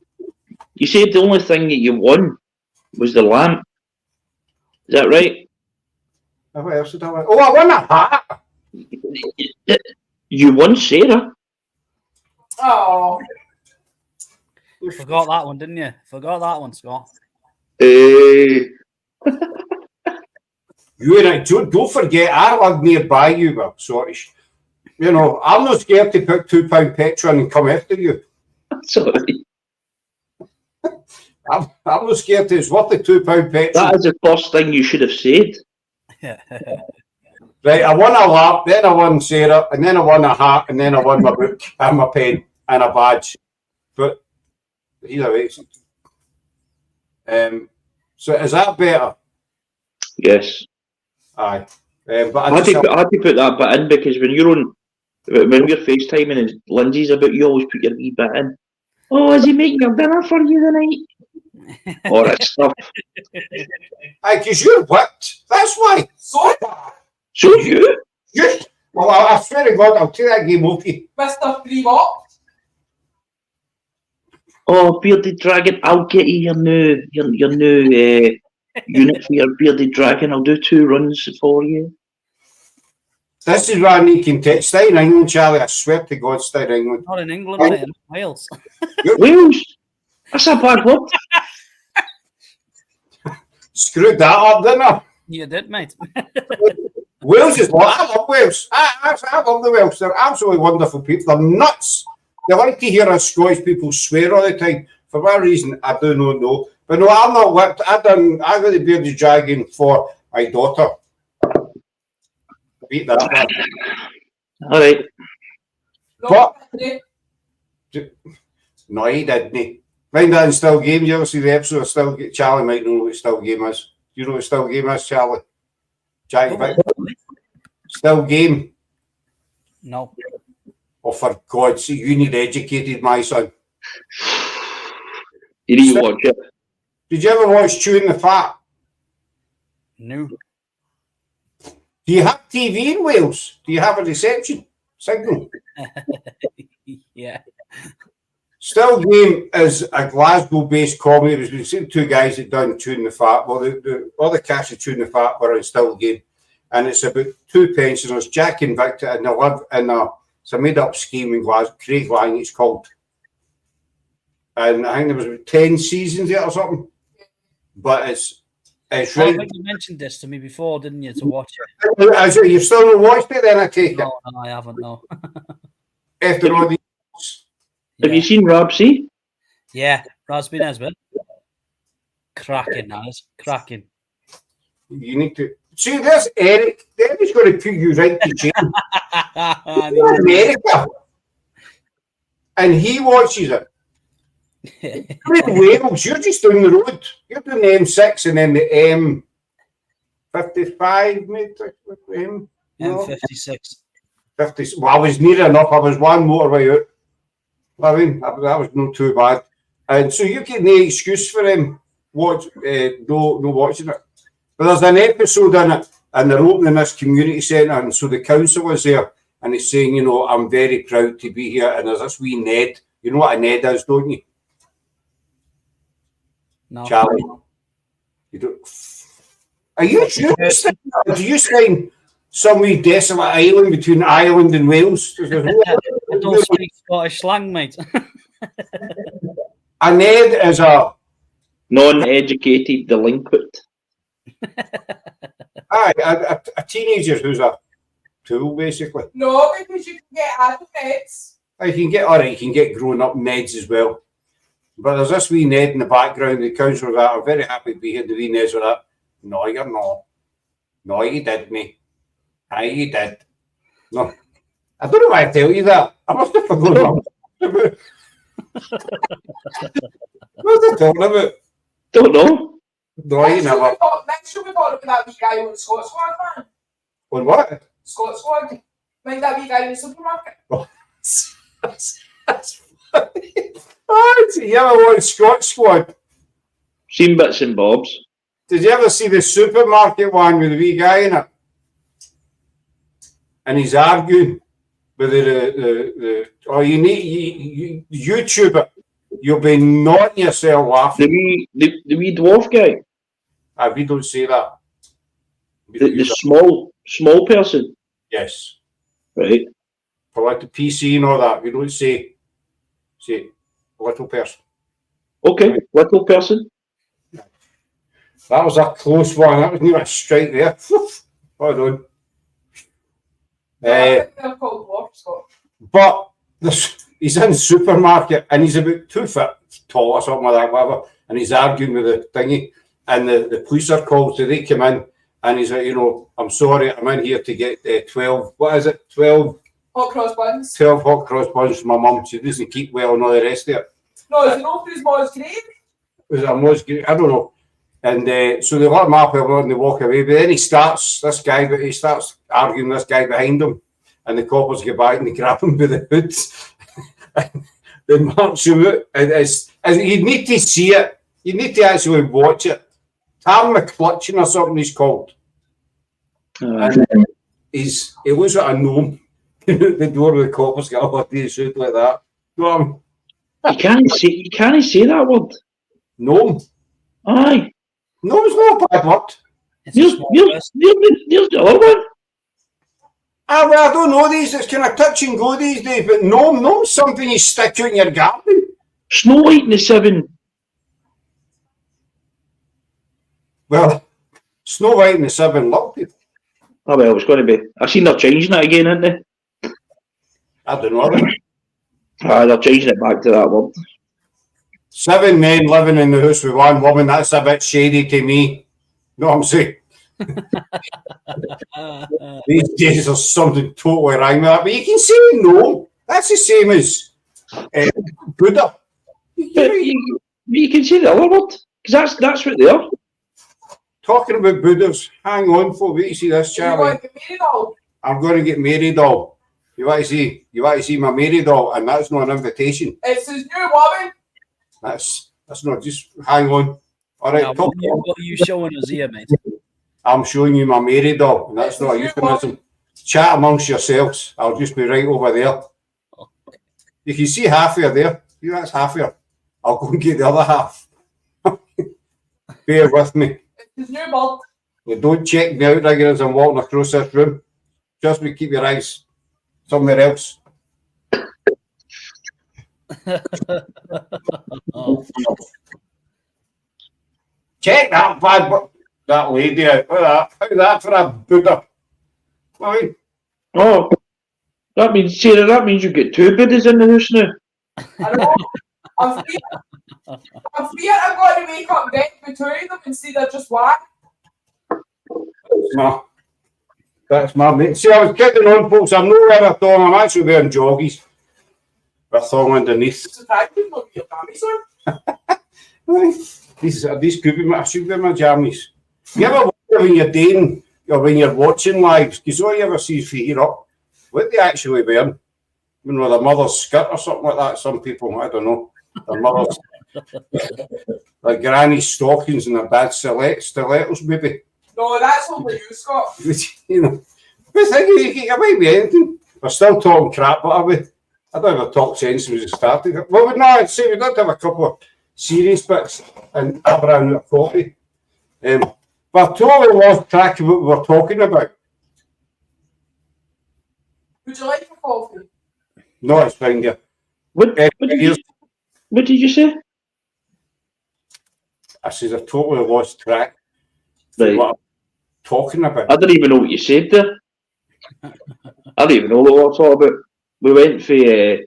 you said the only thing that you won was the lamp. Is that right? What else did I win? Oh, I won a hat. You won Sarah. Oh, Forgot that one, didn't you? Forgot that one, Scott. You and don't forget, I live nearby you, but you know, I'm not scared to put £2 petrol and come after you. Sorry. I'm not scared to. It's worth the £2 petrol. That is the first thing you should have said. Right, I won a lap, then I won Sarah, and then I won a hat, and then I won my book and my pen and a badge. But either way, so is that better? Yes. Aye. But I had to put that bit in because when we're FaceTiming and Lindsay's about, you always put your wee bit in. Oh, is he making your dinner for you tonight? All that stuff. Aye, because you're whipped. That's why. so So you? Well, I swear to God, I'll take that game off you. Mr. Fremont. Oh, bearded dragon, I'll get you your new unit for your bearded dragon. I'll do 2 runs for you. This is why I need to stay in England, Charlie. I swear to God, stay in England. Not in England, mate, in Wales. Wales? That's a bad word. Screwed that up, didn't I? You did, mate. Wales is what I love Wales. I love the Welsh. They're absolutely wonderful people. They're nuts. They like to hear us Scottish people swear all the time. For what reason, I do not know. But no, I'm not whipped. I got the bearded dragon for my daughter. Beat that one. All right. But no, he didn't. Mind that in Still Game. You ever see the episode of Still Game? Charlie might know what Still Game is. Do you know what Still Game is, Charlie? Jack Vick. Still Game. No. Oh, for God's sake, you need educated, my son. You need to watch it. Did you ever watch Chewing the Fat? No. Do you have TV in Wales? Do you have a reception signal? Yeah. Still Game is a Glasgow-based comedy. It was 2 guys that done Chewing the Fat. Well, all the cast of Chewing the Fat were in Still Game. And it's about 2 pensioners, Jack and Victor, and they live in it's a made-up scheme in Glasgow, Craig Lang, it's called. And I think there was 10 seasons there or something. But it's I really... think you mentioned this to me before, didn't you, to watch it? You've still not watched it then, I take it? No, I haven't, no. After all the... Have you seen Rabsy? Yeah, Raspberry Nesbitt. Cracking, that is. Cracking. You need to... See, there's Eric. Eric's going to put you right to jail. You're in America. And he watches it. You're in Wales. You're just down the road. You're doing the M6 and then the M55, mate. M56. 50. Well, I was near enough. I was one motorway out. I mean, that was not too bad. And so you get no excuse for him no watching it. But there's an episode in it, and they're opening this community centre, and so the council was there, and he's saying, you know, I'm very proud to be here, and there's this wee Ned. You know what a Ned is, don't you? No. Charlie. You don't. Are you sure? Do you sign some wee desolate island between Ireland and Wales? I don't speak Scottish slang, mate. A Ned is a Non-educated delinquent. a teenager who's a tool, basically. No, because you can get advocates. You can get grown up Neds as well. But there's this wee Ned in the background, the council that I'm very happy to be here, the wee Neds with that. No, you're not. No, you didn't. Aye, you did. No. I don't know why I tell you that. I must have forgotten what was I talking about? Don't know. No, you never. Next show we talk about that wee guy on the Scott Squad, man. On what? Scott Squad. Mind that wee guy in the supermarket? Oh, that's funny. Oh, did you ever watch Scott Squad? Seen bits and bobs. Did you ever see the supermarket one with the wee guy in it? And he's arguing with the oh, you need you YouTube it. You'll be knocking yourself laughing. The wee dwarf guy. We don't say that. The small person. Yes. Right. For like the PC and all that, we don't say little person. Okay, little person. That was a close one. That was near a strike there. Hold on. They're called dwarf, Scott. But he's in the supermarket and he's about 2 foot tall or something like that, whatever. And he's arguing with the thingy. And the police are called, so they come in. And he's like, I'm sorry, I'm in here to get 12, what is it? 12 hot cross buns. 12 hot cross buns for my mum. She doesn't keep well and all the rest of it. No, is it not for his mom's grave? I don't know. And so they let him up and they walk away. But then he starts arguing with this guy behind him. And the coppers get back and they grab him by the hood. They march him out. And you need to see it. You need to actually watch it. Tam McClutchin or something he's called. And he looks like a gnome. The door of the coppers get up to his suit like that. You can't say that word. Gnome. Aye. Gnome's not a bad word. There's the other one. Well, I don't know these. It's kind of touch and go these days. But gnome's something you stick out in your garden. Snow White and the Seven. Well, Snow White and the Seven love people. Oh well, it's going to be. I seen they're changing it again, aren't they? I don't know. They're changing it back to that word. 7 men living in the house with 1 woman. That's a bit shady to me. Know what I'm saying? These days there's something totally wrong with that. But you can say no. That's the same as Buddha. You can say the other word because that's what they are. Talking about Buddhas, hang on, folks. Wait to see this, Charlie. I'm going to get married, doll. You want to see my married doll, and that's not an invitation. It's his new woman. That's not. Just hang on. All right. Now, what are you showing us here, mate? I'm showing you my married doll, and that's not a euphemism. Chat amongst yourselves. I'll just be right over there. You can see half of her there. See, that's half of her. I'll go and get the other half. Bear with me. It's his new bald. You don't check me out, Rigga, as I'm walking across this room. Just me keep your eyes somewhere else. Check that bad that lady out. How's that for a Buddha? Right. Oh, that means you get 2 Buddhas in the house now. I don't know. I'm fear I'm going to wake up dead with 2 of them instead of just 1. That's my mate. See, I was getting on, folks. I'm not wearing a thong. I'm actually wearing joggies with a thong underneath. These could be I should wear my jammies. You ever wonder when you're dating or when you're watching lives, because all you ever see is feet up, what they actually wearing? You know, their mother's skirt or something like that. Some people, I don't know. Their mother's, their granny's stockings and their dad's stilettos, maybe. No, that's only you, Scott. You know, but it might be anything. We're still talking crap, but are we? I don't ever talk sense since we started. Well, no, I'd say we don't have a couple of serious bits and have around a coffee. But I totally lost track of what we were talking about. Would you like a coffee? No, it's fine, yeah. What did you say? I said I totally lost track Right. of what I'm talking about. I didn't even know what you said there. I don't even know what we were talking about. We went from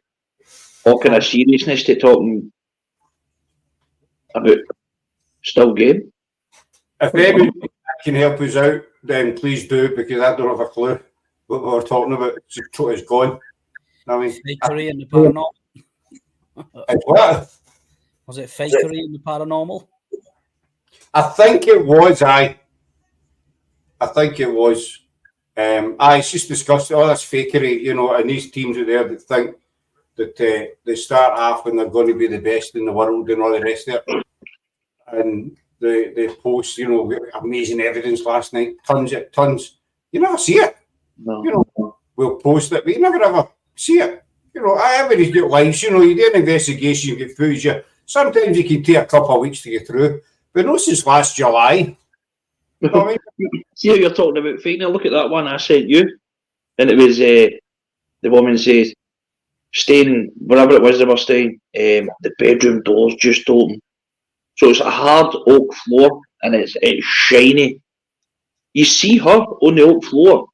all kind of seriousness to talking about still game. If anybody can help us out, then please do, because I don't have a clue what we're talking about. It's gone. I mean, Fakery and the paranormal. it's what? Was it fakery and the paranormal? I think it was. I think it was. It's just discussed all this fakery, you know, and these teams are there that think that they start off and they're going to be the best in the world and all the rest of it. And they post, you know, amazing evidence last night, tons. You never see it. No. You know, we'll post it, but you never ever see it. You know, everybody's got lives. You know, you do an investigation, you get footage. Sometimes it can take a couple of weeks to get through, but not since last July. You know what I mean? See how you're talking about fake. Now look at that one I sent you, and it was the woman says, staying wherever it was they were staying, the bedroom doors just open, so it's a hard oak floor and it's shiny. You see her on the oak floor,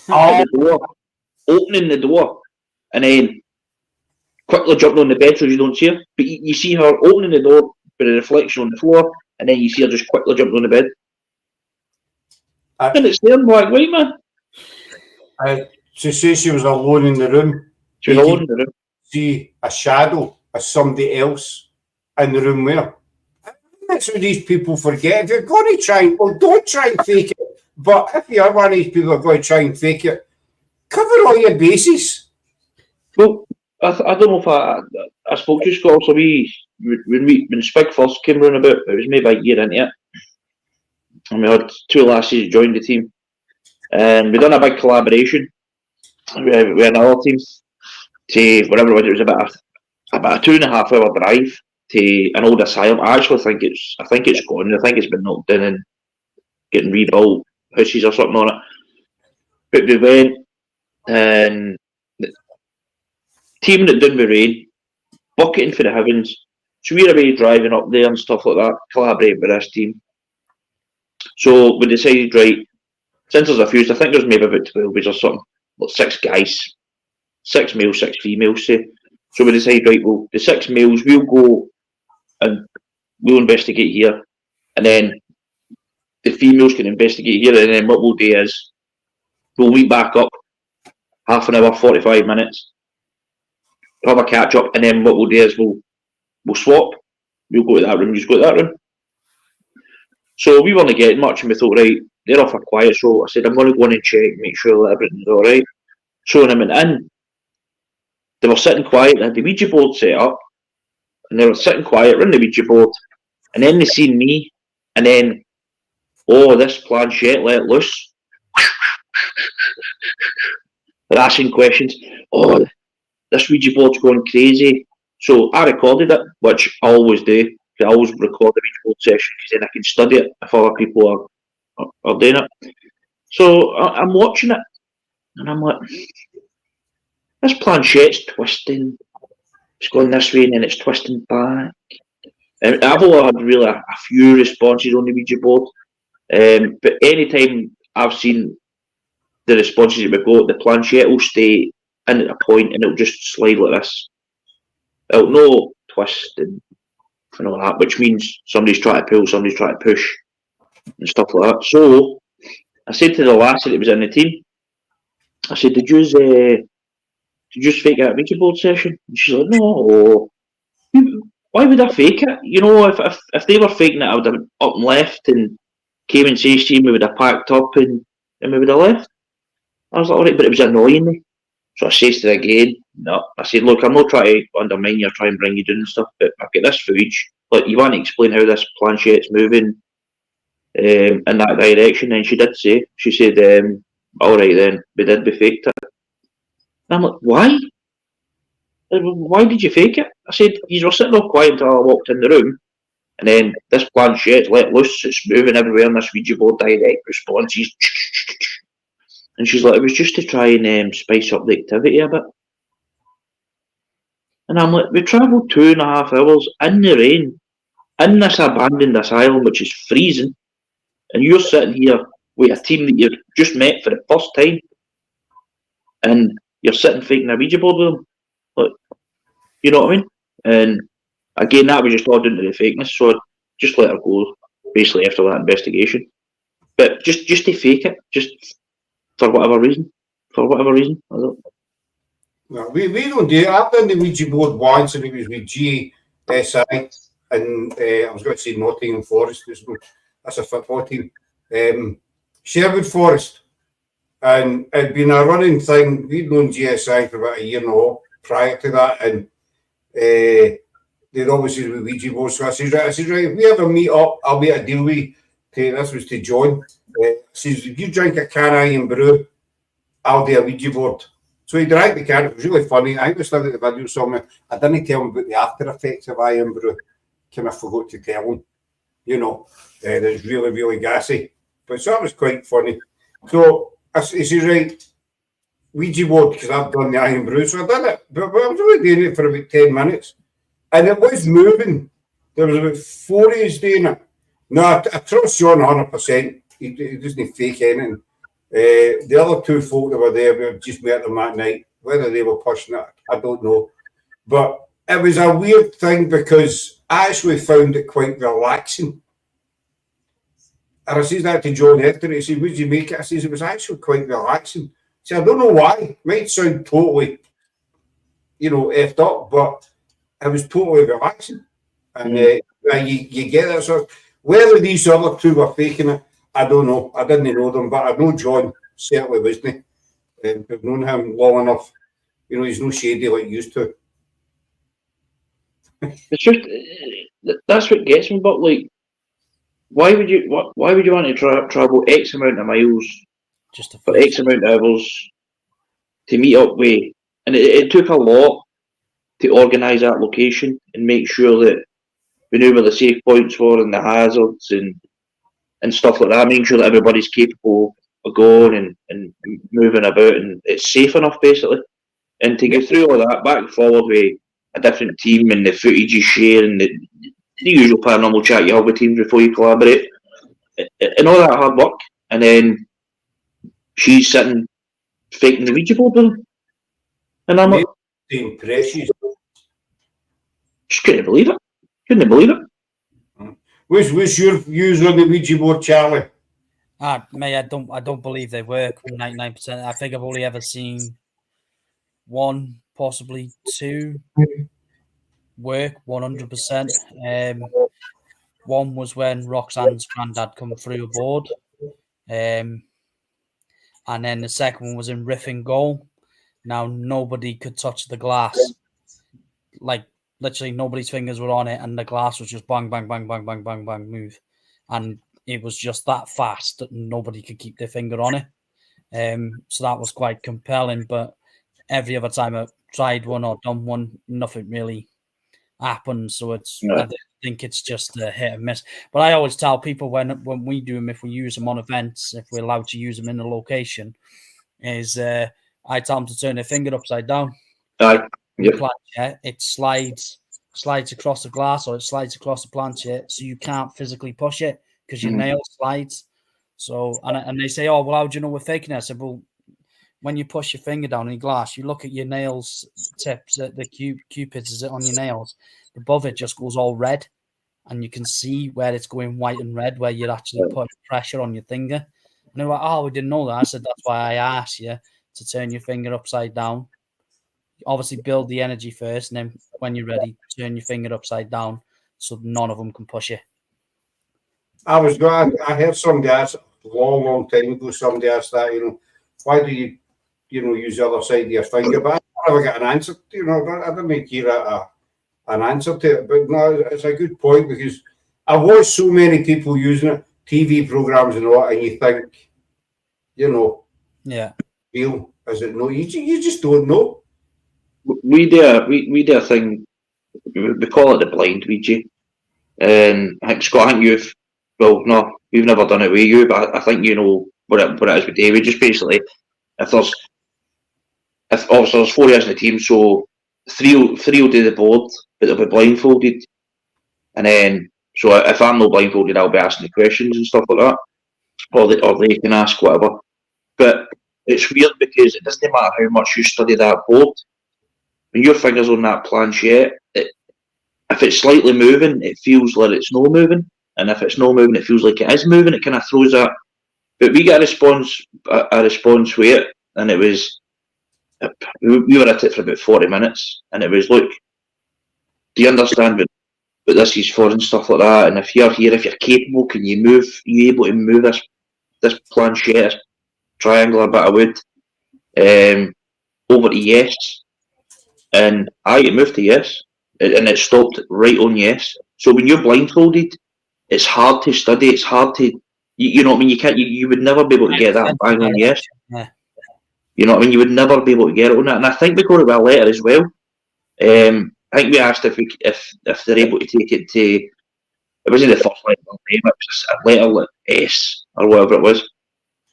at the door, opening the door, and then quickly jumping on the bed so you don't see her. But you see her opening the door with a reflection on the floor, and then you see her just quickly jumping on the bed. And it's there in black and white, man. She says she was alone in the room. She was alone in the room. See a shadow of somebody else in the room where. That's what these people forget. If you're going to try and, well, don't try and fake it. But if you are one of these people who are going to try and fake it, cover all your bases. Well, I don't know if I spoke to Scott, so when Spig first came round about, it was maybe a year into it. And we had two lasses joined the team. And we done a big collaboration with another team to whatever it was about a 2.5 hour drive to an old asylum. I actually think it's gone. I think it's been knocked down and getting rebuilt, houses or something on it. But we went and the team that done with rain, bucketing for the heavens. So we're away driving up there and stuff like that, collaborating with this team. So we decided, right, since there's a few, I think there's maybe about 12 or something, like 6 guys, 6 males, 6 females, say. So we decided, right, well, the 6 males, we'll go and we'll investigate here, and then the females can investigate here, and then what we'll do is we'll meet back up half an hour, 45 minutes, have a catch up, and then what we'll do is we'll swap. We'll go to that room, you just go to that room. So we weren't getting much, and we thought, right, they're off a quiet, so I said, I'm going to go in and check, make sure that everything's alright. So when I went in, they were sitting quiet, they had the Ouija board set up, and they were sitting quiet around the Ouija board, and then they seen me, and then, oh, this planchette let loose. They're asking questions. Oh, this Ouija board's going crazy. So I recorded it, which I always do. I always record the Ouija board session because then I can study it if other people are doing it. So I'm watching it, and I'm like, this planchette's twisting. It's going this way, and then it's twisting back. And I've only had really a few responses on the Ouija board. But anytime I've seen the responses that we got, the planchette will stay in at a point and it'll just slide like this. It'll no twist and all that, which means somebody's trying to pull, somebody's trying to push and stuff like that. So I said to the lassie that was in the team, I said, did you fake out a Ouija board session? And she's like, no. Why would I fake it? You know, if they were faking it, I would have up and left and came and says to me, we would have packed up and we would have left. I was like, alright, but it was annoying me. So I says to her again, no. I said, look, I'm not trying to undermine you or try and bring you down and stuff, but I've got this footage. Like, you want to explain how this planchette's moving in that direction? And she did say, she said, alright then, we faked it. And I'm like, why? Why did you fake it? I said, you were sitting all quiet until I walked in the room, and then this planchette's let loose, it's moving everywhere on this Ouija board, direct responses. And she's like, it was just to try and spice up the activity a bit. And I'm like, we travelled 2.5 hours in the rain, in this abandoned asylum, which is freezing, and you're sitting here with a team that you've just met for the first time, and you're sitting faking a Ouija board with them. Like, you know what I mean? And again, that was just all down to the fakeness, so I just let her go, basically, after that investigation. But just to fake it, just for whatever reason. I don't. No, we don't do it. I've done the Ouija board once, and it was with GSI, and I was going to say Nottingham Forest. That's a football team. Sherwood Forest. And it'd been a running thing. We'd known GSI for about a year and a half prior to that, and they'd always use with Ouija boards. So I said, right, if we ever meet up, I'll make a deal with you. This was to John. I says, if you drink a can of Iron Brew, I'll do a Ouija board. So he drank the can. It was really funny. I was looking at the video somewhere. I didn't tell him about the after effects of Iron Brew. Kind of forgot to tell him. You know, it was really, really gassy. But so that was quite funny. So he says, right, Ouija board, because I've done the Iron Brew. So I did it. But I was only doing it for about 10 minutes. And it was moving. There was about 4 of us doing it. No, I trust John 100%. He doesn't fake anything. The other two folk that were there, we just met them that night. Whether they were pushing it, I don't know. But it was a weird thing because I actually found it quite relaxing. And I said that to John after. He said, would you make it? I said, it was actually quite relaxing. I said, I don't know why. It might sound totally, effed up, but it was totally relaxing. And you get that sort of, whether these other two were faking it, I don't know. I didn't know them, but I know John certainly wasn't. I've known him long enough. He's no shady like he used to. It's just that's what gets me. But like, why would you want to travel X amount of miles just for X amount of hours to meet up with? And it took a lot to organise that location and make sure that we knew where the safe points were and the hazards and stuff like that, making sure that everybody's capable of going and moving about and it's safe enough, basically. And to get through all that, back and forward with a different team and the footage you share and the usual paranormal chat you have with teams before you collaborate, and all that hard work. And then she's sitting faking the Ouija board with him. And I'm like, precious. Just couldn't believe it. What's your views on the Ouija board, Charlie? Mate, I don't believe they work 99%. I think I've only ever seen one, possibly two work 100%. One was when Roxanne's granddad come through a board. And then the second one was in Riffing Goal. Now nobody could touch the glass. Like literally nobody's fingers were on it and the glass was just bang, bang, bang, bang, bang, bang, bang, move. And it was just that fast that nobody could keep their finger on it. So that was quite compelling. But every other time I've tried one or done one, nothing really happened. So I think it's just a hit and miss. But I always tell people when we do them, if we use them on events, if we're allowed to use them in the location, is I tell them to turn their finger upside down. Yep. Planchette, it slides across the glass or it slides across the planchette, so you can't physically push it because your nail slides. So and they say, oh well, how do you know we're faking it? I said, well, when you push your finger down in glass, you look at your nails tips, the cupids is it on your nails. Above it just goes all red, and you can see where it's going white and red, where you're actually putting pressure on your finger. And they're like, oh, we didn't know that. I said, that's why I asked you to turn your finger upside down. Obviously build the energy first, and then when you're ready, turn your finger upside down so none of them can push it. I heard somebody ask a long time ago, somebody asked that, why do you, use the other side of your finger? But I never got an answer, I didn't hear an answer to it. But no, it's a good point because I watch so many people using it, TV programs and all, and you think, real, is it no? You just don't know. We do a thing. We call it the blind Ouija. And I think Scott, you've never done it with you, but I think you know what it is with David. Just basically, if there's 4 years in the team, so three will do the board, but they'll be blindfolded. And then, so if I'm not blindfolded, I'll be asking the questions and stuff like that, or they can ask whatever. But it's weird because it doesn't matter how much you study that board. When your finger's on that planchette, if it's slightly moving, it feels like it's not moving. And if it's not moving, it feels like it is moving. It kind of throws that But we got a response with it, and it was, we were at it for about 40 minutes, and it was, look, do you understand what this is for and stuff like that? And if you're here, if you're capable, can you move? Are you able to move this planchette, this triangular bit of wood, over to yes? And it moved to yes, and it stopped right on yes. So when you're blindfolded, it's hard to study. It's hard to, you know what I mean? You can't. You would never be able to get that bang on yes. Yeah. You know what I mean? You would never be able to get it on that. And I think we got it with a letter as well. I think we asked if they're able to take it to. It wasn't the first letter of the name. It was a letter like S or whatever it was.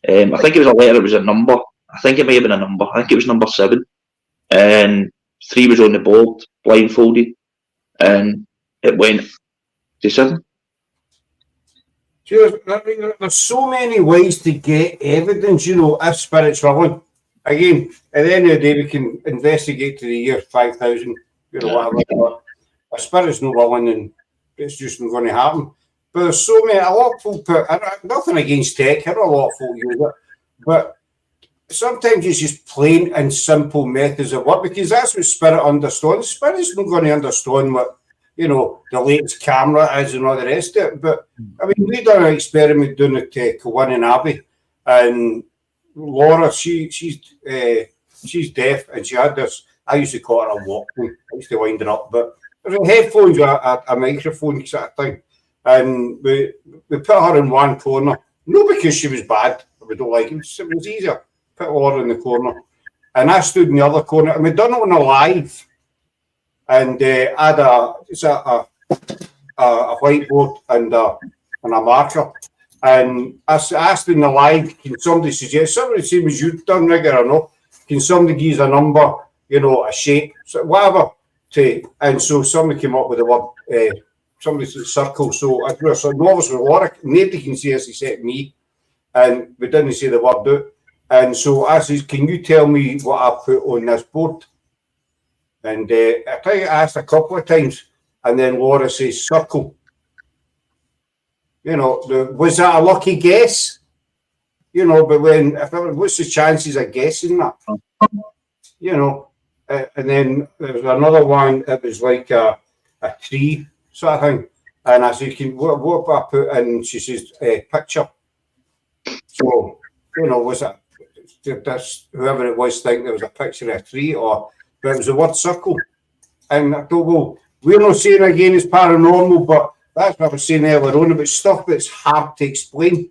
I think it was a letter. It was a number. I think it may have been a number. I think it was number 7, and 3 was on the board, blindfolded, and it went to 7. There's so many ways to get evidence, you know, if spirit's willing. Again, at the end of the day, we can investigate to the year 5000, you know, whatever. If spirit's not willing, then it's just not going to happen. But there's so many, a lot of people put, nothing against tech, I know a lot of folk use it, but sometimes it's just plain and simple methods of work, because that's what spirit understands. Spirit's not going to understand what, you know, the latest camera is and all the rest of it. But I mean, we done an experiment doing it to Kilwinning Abbey, and Laura, she's deaf, and she had this. I used to call her a Walkman. I used to wind her up, but there's a headphones, a microphone sort of thing, and we put her in one corner. Not because she was bad, we don't like it. It was easier. Put Laura in the corner, and I stood in the other corner, and we done it on a live. And I had a whiteboard and a marker. And I asked in the live, can somebody suggest something the same as you've done, Rigga, or no? Can somebody give us a number, you know, a shape, so whatever? And so somebody came up with the word, somebody said circle. So I was so novice with Laura, nobody can see us except me. And we didn't say the word out. And so I said, can you tell me what I put on this board? And I think I asked a couple of times, and then Laura says circle. You know, was that a lucky guess? You know, but what's the chances of guessing that? You know, and then there was another one. It was like a tree sort of thing, and I said, what I put in? And she says picture. So you know, was it this whoever it was think there was a picture of a tree, or but it was the word circle. And I thought, well, we're not saying again it's paranormal, but that's what I was saying earlier on about stuff that's hard to explain.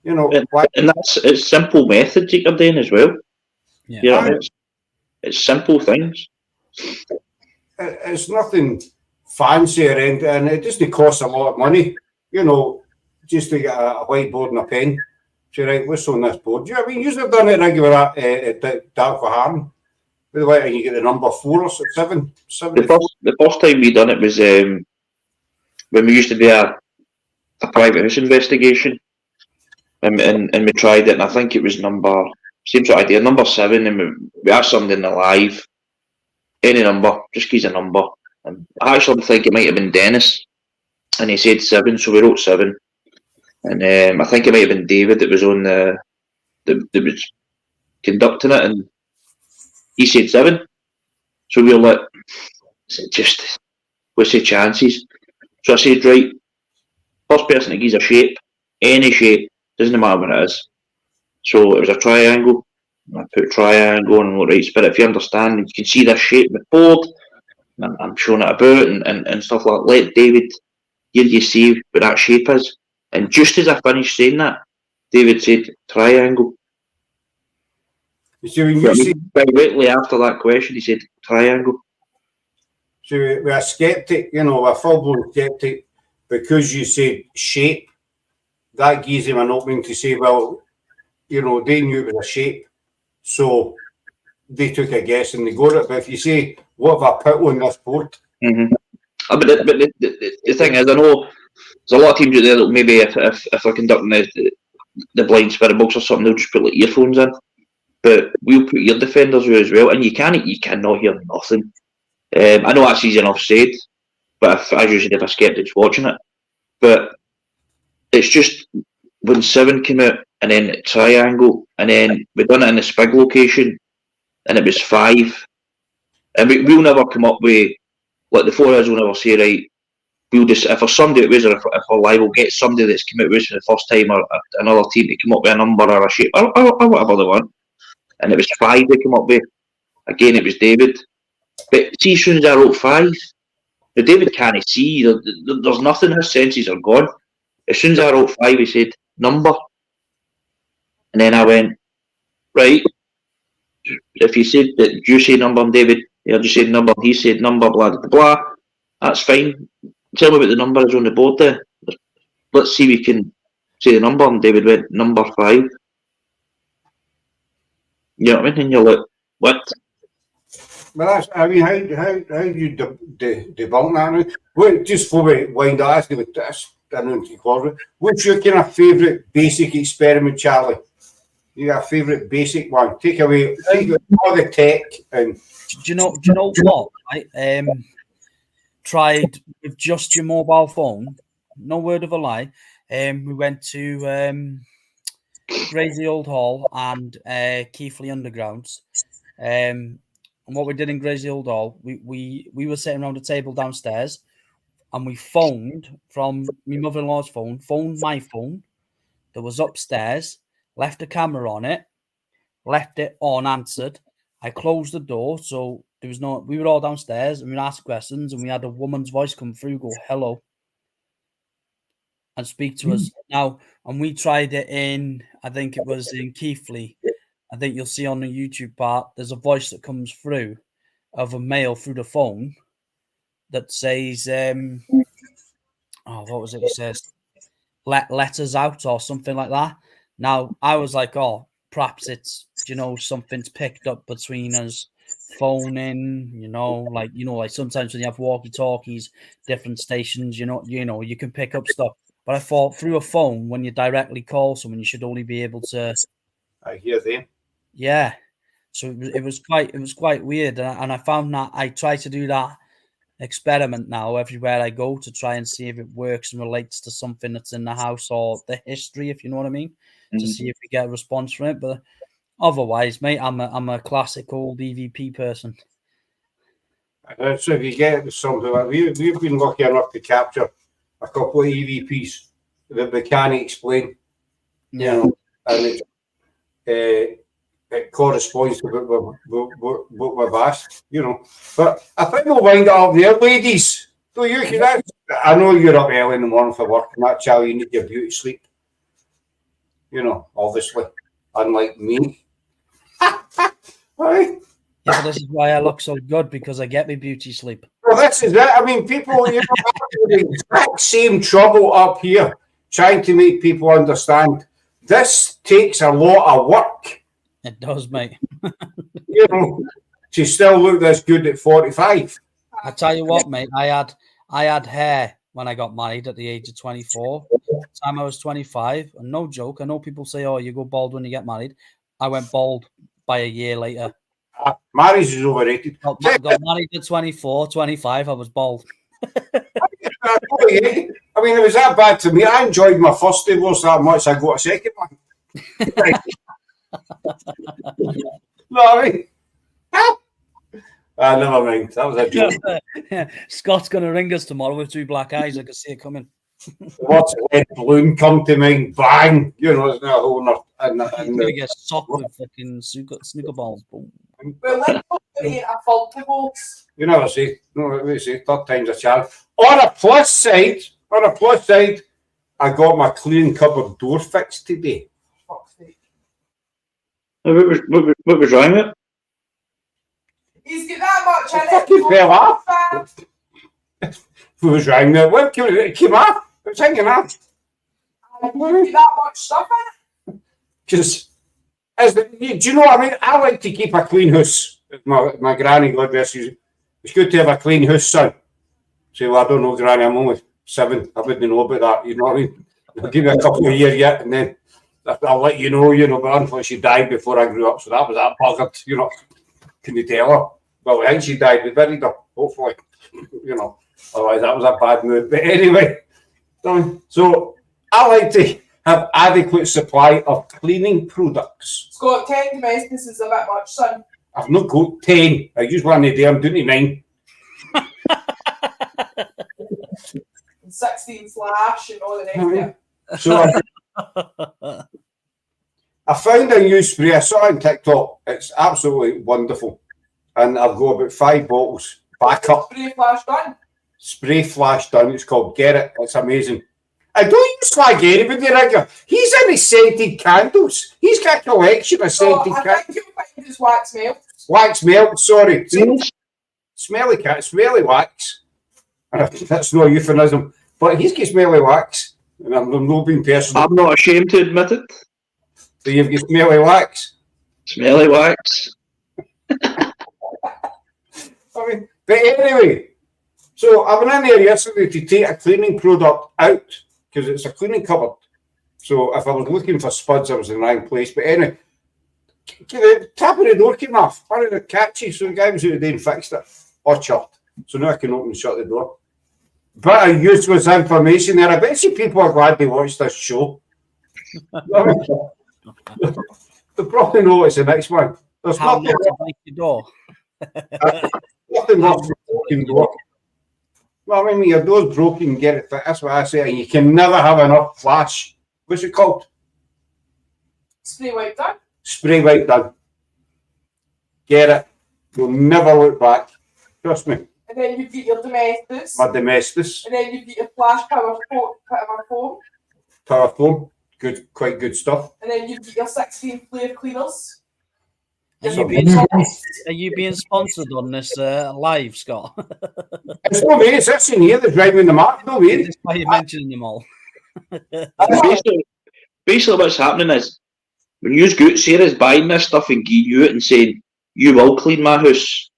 You know, and it's simple methods you can do as well. Yeah, you know, it's simple things. It's nothing fancy or anything, and it doesn't cost a lot of money. You know, just to get a whiteboard and a pen. So, right, what's on this board? You know, I mean, you've done it regular at Dark for Harm. And you get the number 4 or 7. The first time we done it was when we used to do a private house investigation, and we tried it, and I think it was same sort of idea, number 7, and we asked somebody in the live, any number, just give us a number. And I actually think it might have been Dennis, and he said 7, so we wrote 7. And I think it might have been David that was on that was conducting it, and he said 7. So we were like, just what's the chances? So I said, right, first person that gives a shape, any shape, doesn't matter what it is. So it was a triangle. I put triangle and look, right, Spirit, if you understand, you can see this shape on the board. And I'm showing it about and stuff like that. Let David hear you see what that shape is. And just as I finished saying that, David said triangle. So when you see, directly after that question, he said triangle. So we're a skeptic, you know, a full-blown skeptic, because you said shape, that gives him an opening to say, well, you know, they knew it was a shape, so they took a guess and they got it. But if you say, what have I put on this board? Mm-hmm. But the thing is, I know there's a lot of teams out there that maybe if they're conducting the blind spirit box or something, they'll just put like earphones in. But we'll put ear defenders with as well, and you cannot hear nothing. I know that's easy enough said, but as usually if a skeptic's watching it, but it's just when 7 came out, and then Triangle, and then we done it in the Spig location, and it was 5. And we'll never come up with, like the 4 hours will never say, right, we'll just, if there's somebody that was, or if we're live, we'll get somebody that's come out with us for the first time, or another team to come up with a number or a shape, or whatever they want. And it was 5 they come up with. Again, it was David. But see, as soon as I wrote 5, the David can't see, there's nothing, his senses are gone. As soon as I wrote 5, he said, number. And then I went, right, if you said that you say number and David, you just said number, he said number, blah, blah, blah, that's fine. Tell me what the number is on the board there. Let's see if we can say the number. And David went, number 5. You know what I mean? And you're like, what? Well, that's, I mean, how do you debunk that now? Well, just before we wind up, ask you about this, what's your kind of favourite basic experiment, Charlie? You got a favourite basic one? Take away all the tech and. Do you know what? I tried with just your mobile phone. No word of a lie. We went to Crazy Old Hall and Keighley Undergrounds. And what we did in Crazy Old Hall, we were sitting around a table downstairs, and we phoned from my mother-in-law's phoned my phone that was upstairs, left a camera on it, left it unanswered. I closed the door, so there was no. We were all downstairs, and we asked questions, and we had a woman's voice come through, go hello, and speak to us now. And we tried it in, I think it was in Keighley. I think you'll see on the YouTube part, there's a voice that comes through of a male through the phone that says, what was it? He says, let us out or something like that. Now, I was like, perhaps it's, something's picked up between us phoning, like sometimes when you have walkie-talkies, different stations, you can pick up stuff. But I thought through a phone, when you directly call someone, you should only be able to. I hear them. Yeah, so it was quite weird, and I found that I try to do that experiment now everywhere I go to try and see if it works and relates to something that's in the house or the history, if you know what I mean, to see if we get a response from it. But otherwise, mate, I'm a classic old EVP person. So if you get something like we've been lucky enough to capture a couple of EVPs that we can't explain, and it corresponds to what we've asked, But I think we'll wind it up there, ladies. So I know you're up early in the morning for work, and that, Charlie, you need your beauty sleep. Obviously, unlike me. Right? Yeah, this is why I look so good, because I get my beauty sleep. Well, this is it. I mean, people, have the exact same trouble up here trying to make people understand. This takes a lot of work. It does, mate. To still look this good at 45. I tell you what, mate, I had hair when I got married at the age of 24. At the time I was 25, and no joke, I know people say, you go bald when you get married. I went bald by a year later. Marriage is overrated. Got married at 24, 25, I was bald. I mean, it was that bad to me. I enjoyed my first divorce that much, I got a second one. No, I mean, never mind. That was a joke. Scott's going to ring us tomorrow with 2 black eyes. I can see it coming. What's a red balloon come to mind? Bang! It's not a whole lot. You're going to get socked with fucking snooker balls. Boom. Well, let's not create a faulty box. You never say. No, we say third time's a charm. On a plus side, I got my clean cupboard door fixed today. Fuck's sake. What was wrong with it? He's got that much in it. Fucking fell off. What was wrong with it? What came off? It's hanging off. You've got that much stuff in it. Because, do you know what I mean? I like to keep a clean house. My granny, God bless you, it's good to have a clean house, son. Say, well, I don't know, granny, I'm only 7. I wouldn't know about that, you know what I mean? I'll give me a couple of years yet, and then I'll let you know, but unfortunately she died before I grew up, so that was that buggered, Can you tell her? Well, I think she died, we buried her, hopefully, Otherwise, that was a bad move. But anyway, so I like to have adequate supply of cleaning products. Scott, 10 domestics is a bit much, son. I've not got 10. I use one a day. I'm doing 9. And 16 slash and all the rest of it. So I found a new spray. I saw it on TikTok. It's absolutely wonderful. And I've got about 5 bottles back up. Spray flash done. Spray flash done. It's called Get It. It's amazing. I don't use slag anybody, Rigga. He's in his scented candles. He's got a collection of So scented I candles. think you'll find his wax melt. Wax melt, sorry. Smelly wax. That's no euphemism. But he's got smelly wax. And I'm not being personal. I'm not ashamed to admit it. So you've got smelly wax. Smelly wax. I mean, but anyway, so I went in there yesterday to take a cleaning product out because it's a cleaning cupboard. So if I was looking for spuds, I was in the wrong place. But anyway, the tap of the door came off. One of the catchy, so the guy was out there and fixed it. Or chopped. So now I can open and shut the door. Bit of useless information there. I bet you people are glad they watched this show. They probably know it's the next one. There's How nothing not to break the door? nothing wrong with a broken door. Well, I mean, your door's broken, get it fixed. That's what I say. And you can never have enough flash. What's it called? Spray white done. Spray white done. Get it. You'll never look back. Trust me. And then you've got your domestics. My domestics. And then you've got your flash power foam. Power foam. Good, quite good stuff. And then you've got your 16 flare cleaners. Are you being sponsored on this live, Scott? It's no way. It's this in here that's driving the mark. No way. That's why you're mentioning them all. Basically, what's happening is when you go, Sarah's buying this stuff and giving you it and saying, "You will clean my house."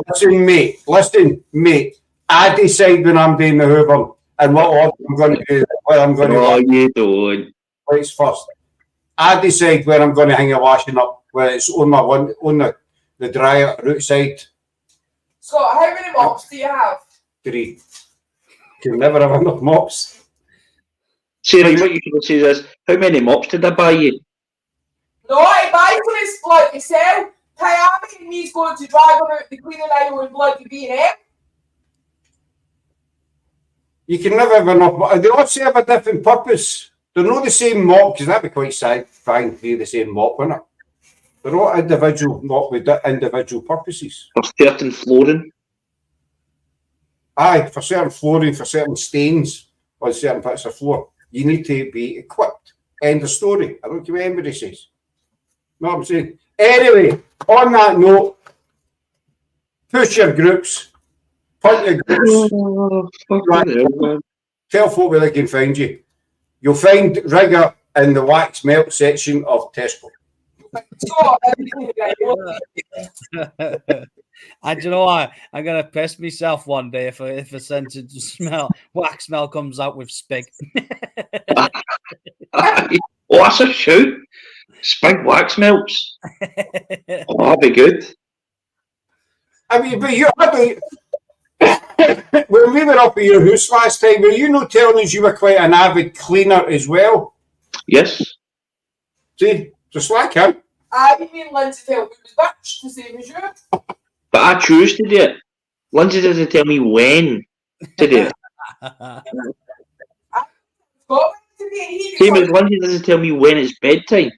Listen, mate. I decide when I'm doing the Hoover and what order I'm going to do. What I'm going No, to do. you don't. Place first. I decide where I'm going to hang the washing up, whether it's on the dryer or outside. Scott, how many mops do you have? 3. You'll never have enough mops. Sarah, what you should say is, how many mops did I buy you? No, I buy for his blood to sell. Miami and me's going to drag him out the cleaning aisle with blood to be in him. You can never have enough. They all serve a different purpose. They're not the same mop, because that'd be quite fine to be the same mop, wouldn't it? They're all individual mop with individual purposes. For certain flooring. Aye, for certain flooring, for certain stains on certain parts of floor, you need to be equipped. End of story. I don't care what anybody says. Know what I'm saying? Anyway, on that note, push your groups, punt your groups. Right. Tell folk where they can find you. You'll find Rigga in the wax melt section of Tesco. Scott, And you know what? I'm gonna piss myself one day if a scented wax smell comes out with spig. Oh, that's a shout. Spig wax melts. Oh, that'd be good. I mean, but you when we were up at your house last time, were you not telling us you were quite an avid cleaner as well? Yes. See, just like him. I mean, Lindsay tell me it was bitch, the same as you. But I choose to do it. Lindsay doesn't tell me when to do it. Scott, he Same as Lindsay doesn't tell me when it's bedtime.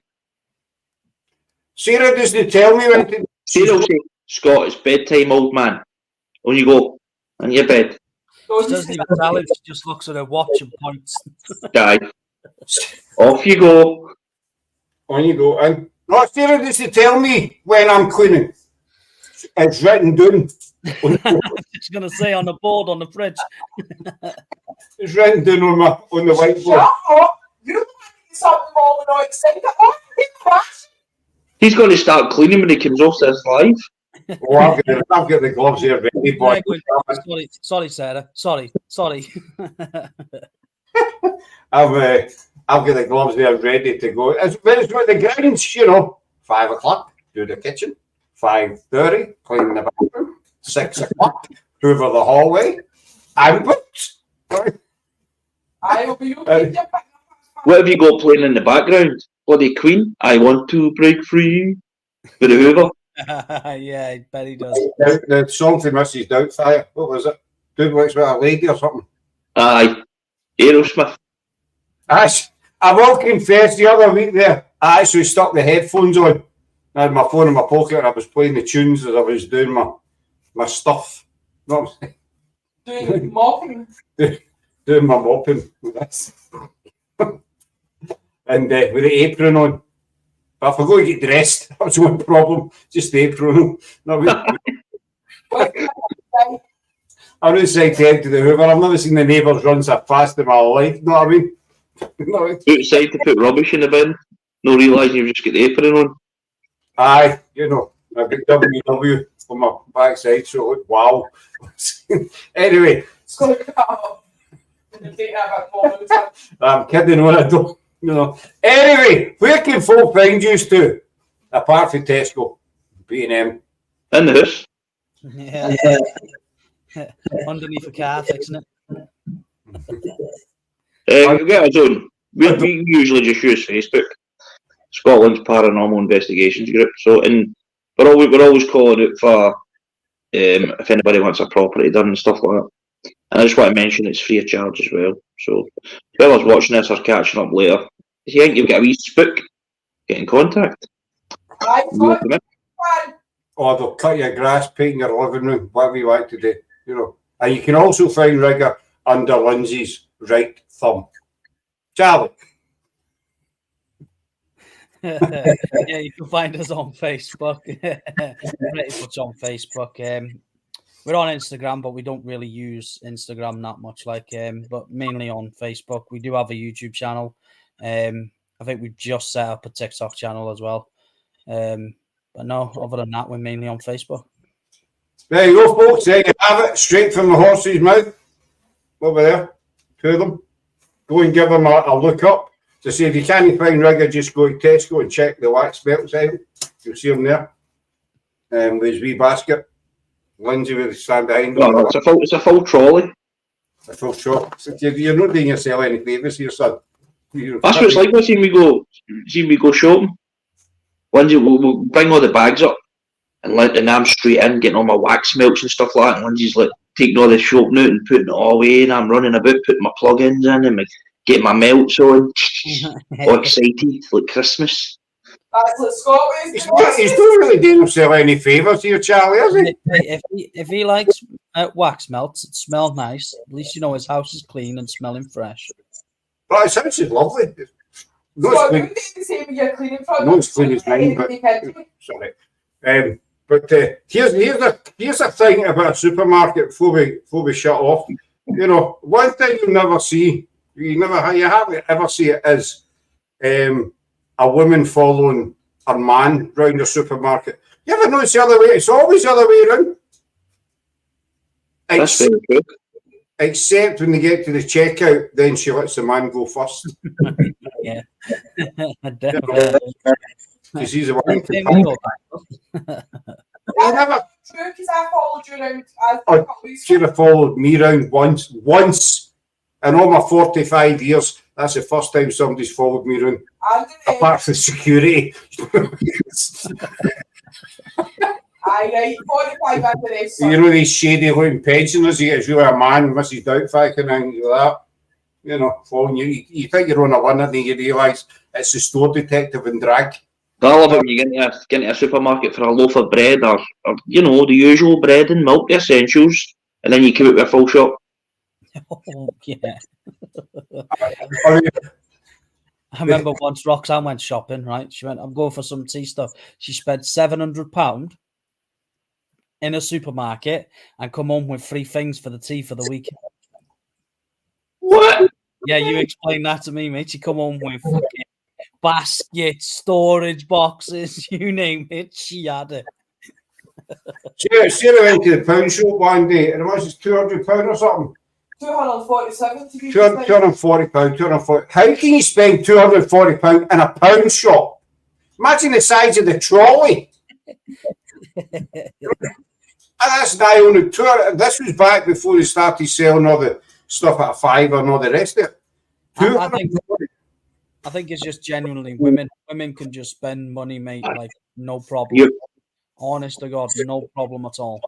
Sarah doesn't tell me when to. Sarah will say, "Scott, it's bedtime, old man." When you go on your bed. She doesn't even tell him, she just looks at her watch and points. Die. Off you go. On you go. And no, Sarah doesn't tell me when I'm cleaning. It's written down. She's gonna say on the board on the fridge. It's written down on the whiteboard. Shut up! You don't want to do something more than not excited. Oh, crash! He's going to start cleaning when he comes off this live. Oh, I've got the gloves here ready, boy. Sorry, Sarah. Sorry. I've got the gloves there ready to go. It's with the grinds, 5 o'clock, do the kitchen. 5:30, clean the bathroom. 6 o'clock, hoover the hallway. I'm booked. I I will be you. What have you got playing in the background? Bloody Queen. I want to break free. With the Hoover. Yeah, I bet he does. The song from Mrs. Doubtfire. What was it? Dude works with a lady or something. Aye. Aerosmith. I will confess the other week there, I actually stuck the headphones on. I had my phone in my pocket and I was playing the tunes as I was doing my stuff. No, Doing mopping. doing my mopping with this. And with the apron on. But I forgot to get dressed. That was one problem. Just the apron on. I'm outside to empty the Hoover. I've never seen the neighbours run so fast in my life. You know what I mean? Outside to put rubbish in the bin. No realising you've just got the apron on. Aye, you know, a big WW on my backside, so it looked wow. Anyway. It's going to cut off. I'm kidding when I don't, you know. Anyway, where can folk find you to? Apart from Tesco, B&M. In the house. Yeah. Underneath a car, fixing it. We get our own. We usually just use Facebook. Scotland's Paranormal Investigations Group. So, and we're always calling it for if anybody wants a property done and stuff like that. And I just want to mention it's free of charge as well. So, whoever's watching this or catching up later, if you think you've got a wee spook, get in contact. Or they'll cut your grass, paint your living room, whatever you like to do, you know. And you can also find Rigga under Lindsay's right thumb. Charlie. Yeah, you can find us on Facebook. Pretty much on Facebook. We're on Instagram, but we don't really use Instagram that much. But mainly on Facebook. We do have a YouTube channel. I think we've just set up a TikTok channel as well. But no, other than that, we're mainly on Facebook. There you go, folks. There you have it, straight from the horse's mouth. Over there, to them. Go and give them a look up. To see if you can't find Rigga, just go to Tesco and check the wax belts out. You'll see them there. With his wee basket. Lindsay will stand behind him. No, it's a full trolley. A full shot. You're not doing yourself any favours here, son. That's what it's like when we go shopping. Lindsay we'll bring all the bags up and I'm straight in getting all my wax melts and stuff like that. And Lindsay's like taking all the shopping out and putting it all away, and I'm running about putting my plugins in and getting my melts on. All excited, like Christmas. That's like Scotland. He's not really doing himself any favours here, Charlie, is he? If he likes wax melts, it smells nice. At least you know his house is clean and smelling fresh. But his house is lovely. Not as clean as mine, but sorry. But here's the thing about a supermarket before we shut off. You know, one thing you never see, you hardly ever see it is a woman following her man round the supermarket. You ever notice the other way? It's always the other way around. That's very true. Except when they get to the checkout, then she lets the man go first. Yeah, definitely. Because he's the one. Because I followed you around. She'd have followed me around once in all my 45 years. That's the first time somebody's followed me around. Apart from security. Aye, 45 after this. You know these shady looking pensioners, you get really a man, Mrs. Doubtfire and things like that. You know, following you. You think you're on a winner, then you realise it's the store detective in drag. I love it when you get into a supermarket for a loaf of bread or you know, the usual bread and milk, the essentials, and then you come out with a full shop. Oh, yeah. I remember once Roxanne went shopping, right? She went, I'm going for some tea stuff. She spent £700 in a supermarket and come home with 3 things for the tea for the week. What? Yeah, you explain that to me, mate. She come home with fucking baskets, storage boxes, you name it. She had it. She went to the pound shop one day and it was just £200 or something. 247 to be £240, £240. How can you spend £240 in a pound shop? Imagine the size of the trolley. And that's now only this was back before they started selling all the stuff at a £5 and all the rest of it. I think it's just genuinely women. Women can just spend money, mate, like no problem. Yep. Honest to God, no problem at all.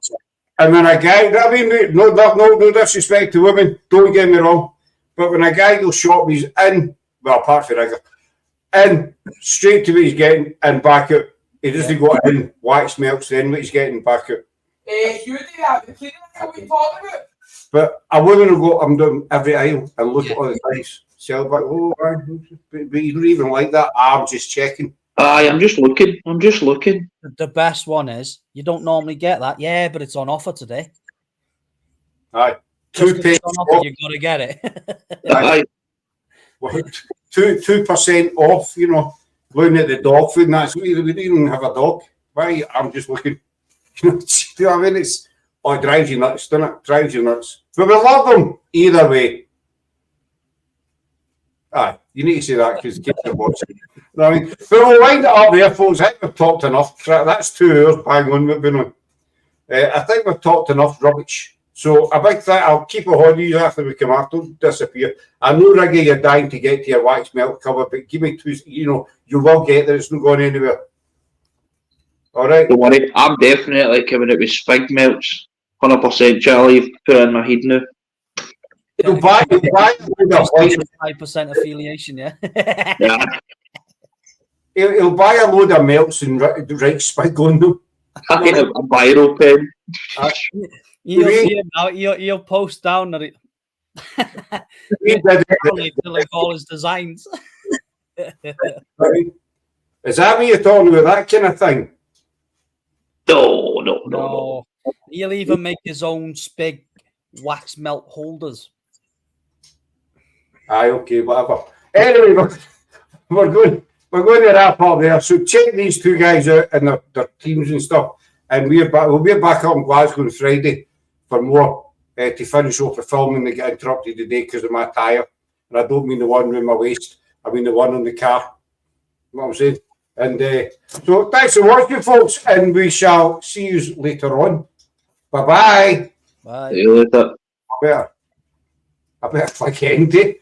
And when a guy, I mean, no disrespect to women, don't get me wrong, but when a guy goes shop, he's in, well, apart from Rigga, in straight to what he's getting and back out. He doesn't go in, wax melts, then what he's getting back out. You do that, the cleaning aisle we talking about. But a woman will go, I'm doing every aisle and look at all the price. Sell back, oh, but you don't even like that. I'm just checking. Aye, I'm just looking. The best one is you don't normally get that. Yeah, but it's on offer today. Aye. Just 'cause it's on offer, you got to get it. Aye. Well, 2% off, you know, looking at the dog food and that's we don't even have a dog. Why? I'm just looking. You know what I mean? It drives you nuts, doesn't it? Drives you nuts. But we love them either way. Aye, you need to say that because kids are watching. You know what I mean? But we'll wind it up there, folks. I think we've talked enough. That's 2 hours. Hang on, we've been on. I think we've talked enough rubbish. So a big thing, I'll keep a hold of you after we come out. Don't disappear. I know, Rigga, you're dying to get to your wax melt cover, but give me 2, you know, you will get there. It's not going anywhere. All right? Don't worry, I'm definitely coming out with spike melts. 100%, Charlie. You've put it in my head now. You'll buy a load of white. 5% affiliation, yeah. Yeah. He'll buy a load of melts and write spike on them. I get a biro pen. He'll post down that like all his designs. Is that what you're talking about? That kind of thing? No. He'll even make his own spig wax melt holders. Aye, okay, whatever. Anyway, we're going to wrap up there. So check these 2 guys out and their teams and stuff. And we'll be back up in Glasgow on Friday for more to finish off the filming. They get interrupted today because of my tyre. And I don't mean the one with my waist. I mean the one on the car. You know what I'm saying? And so thanks for watching, folks. And we shall see you later on. Bye-bye. Bye. See you later. I better click end it.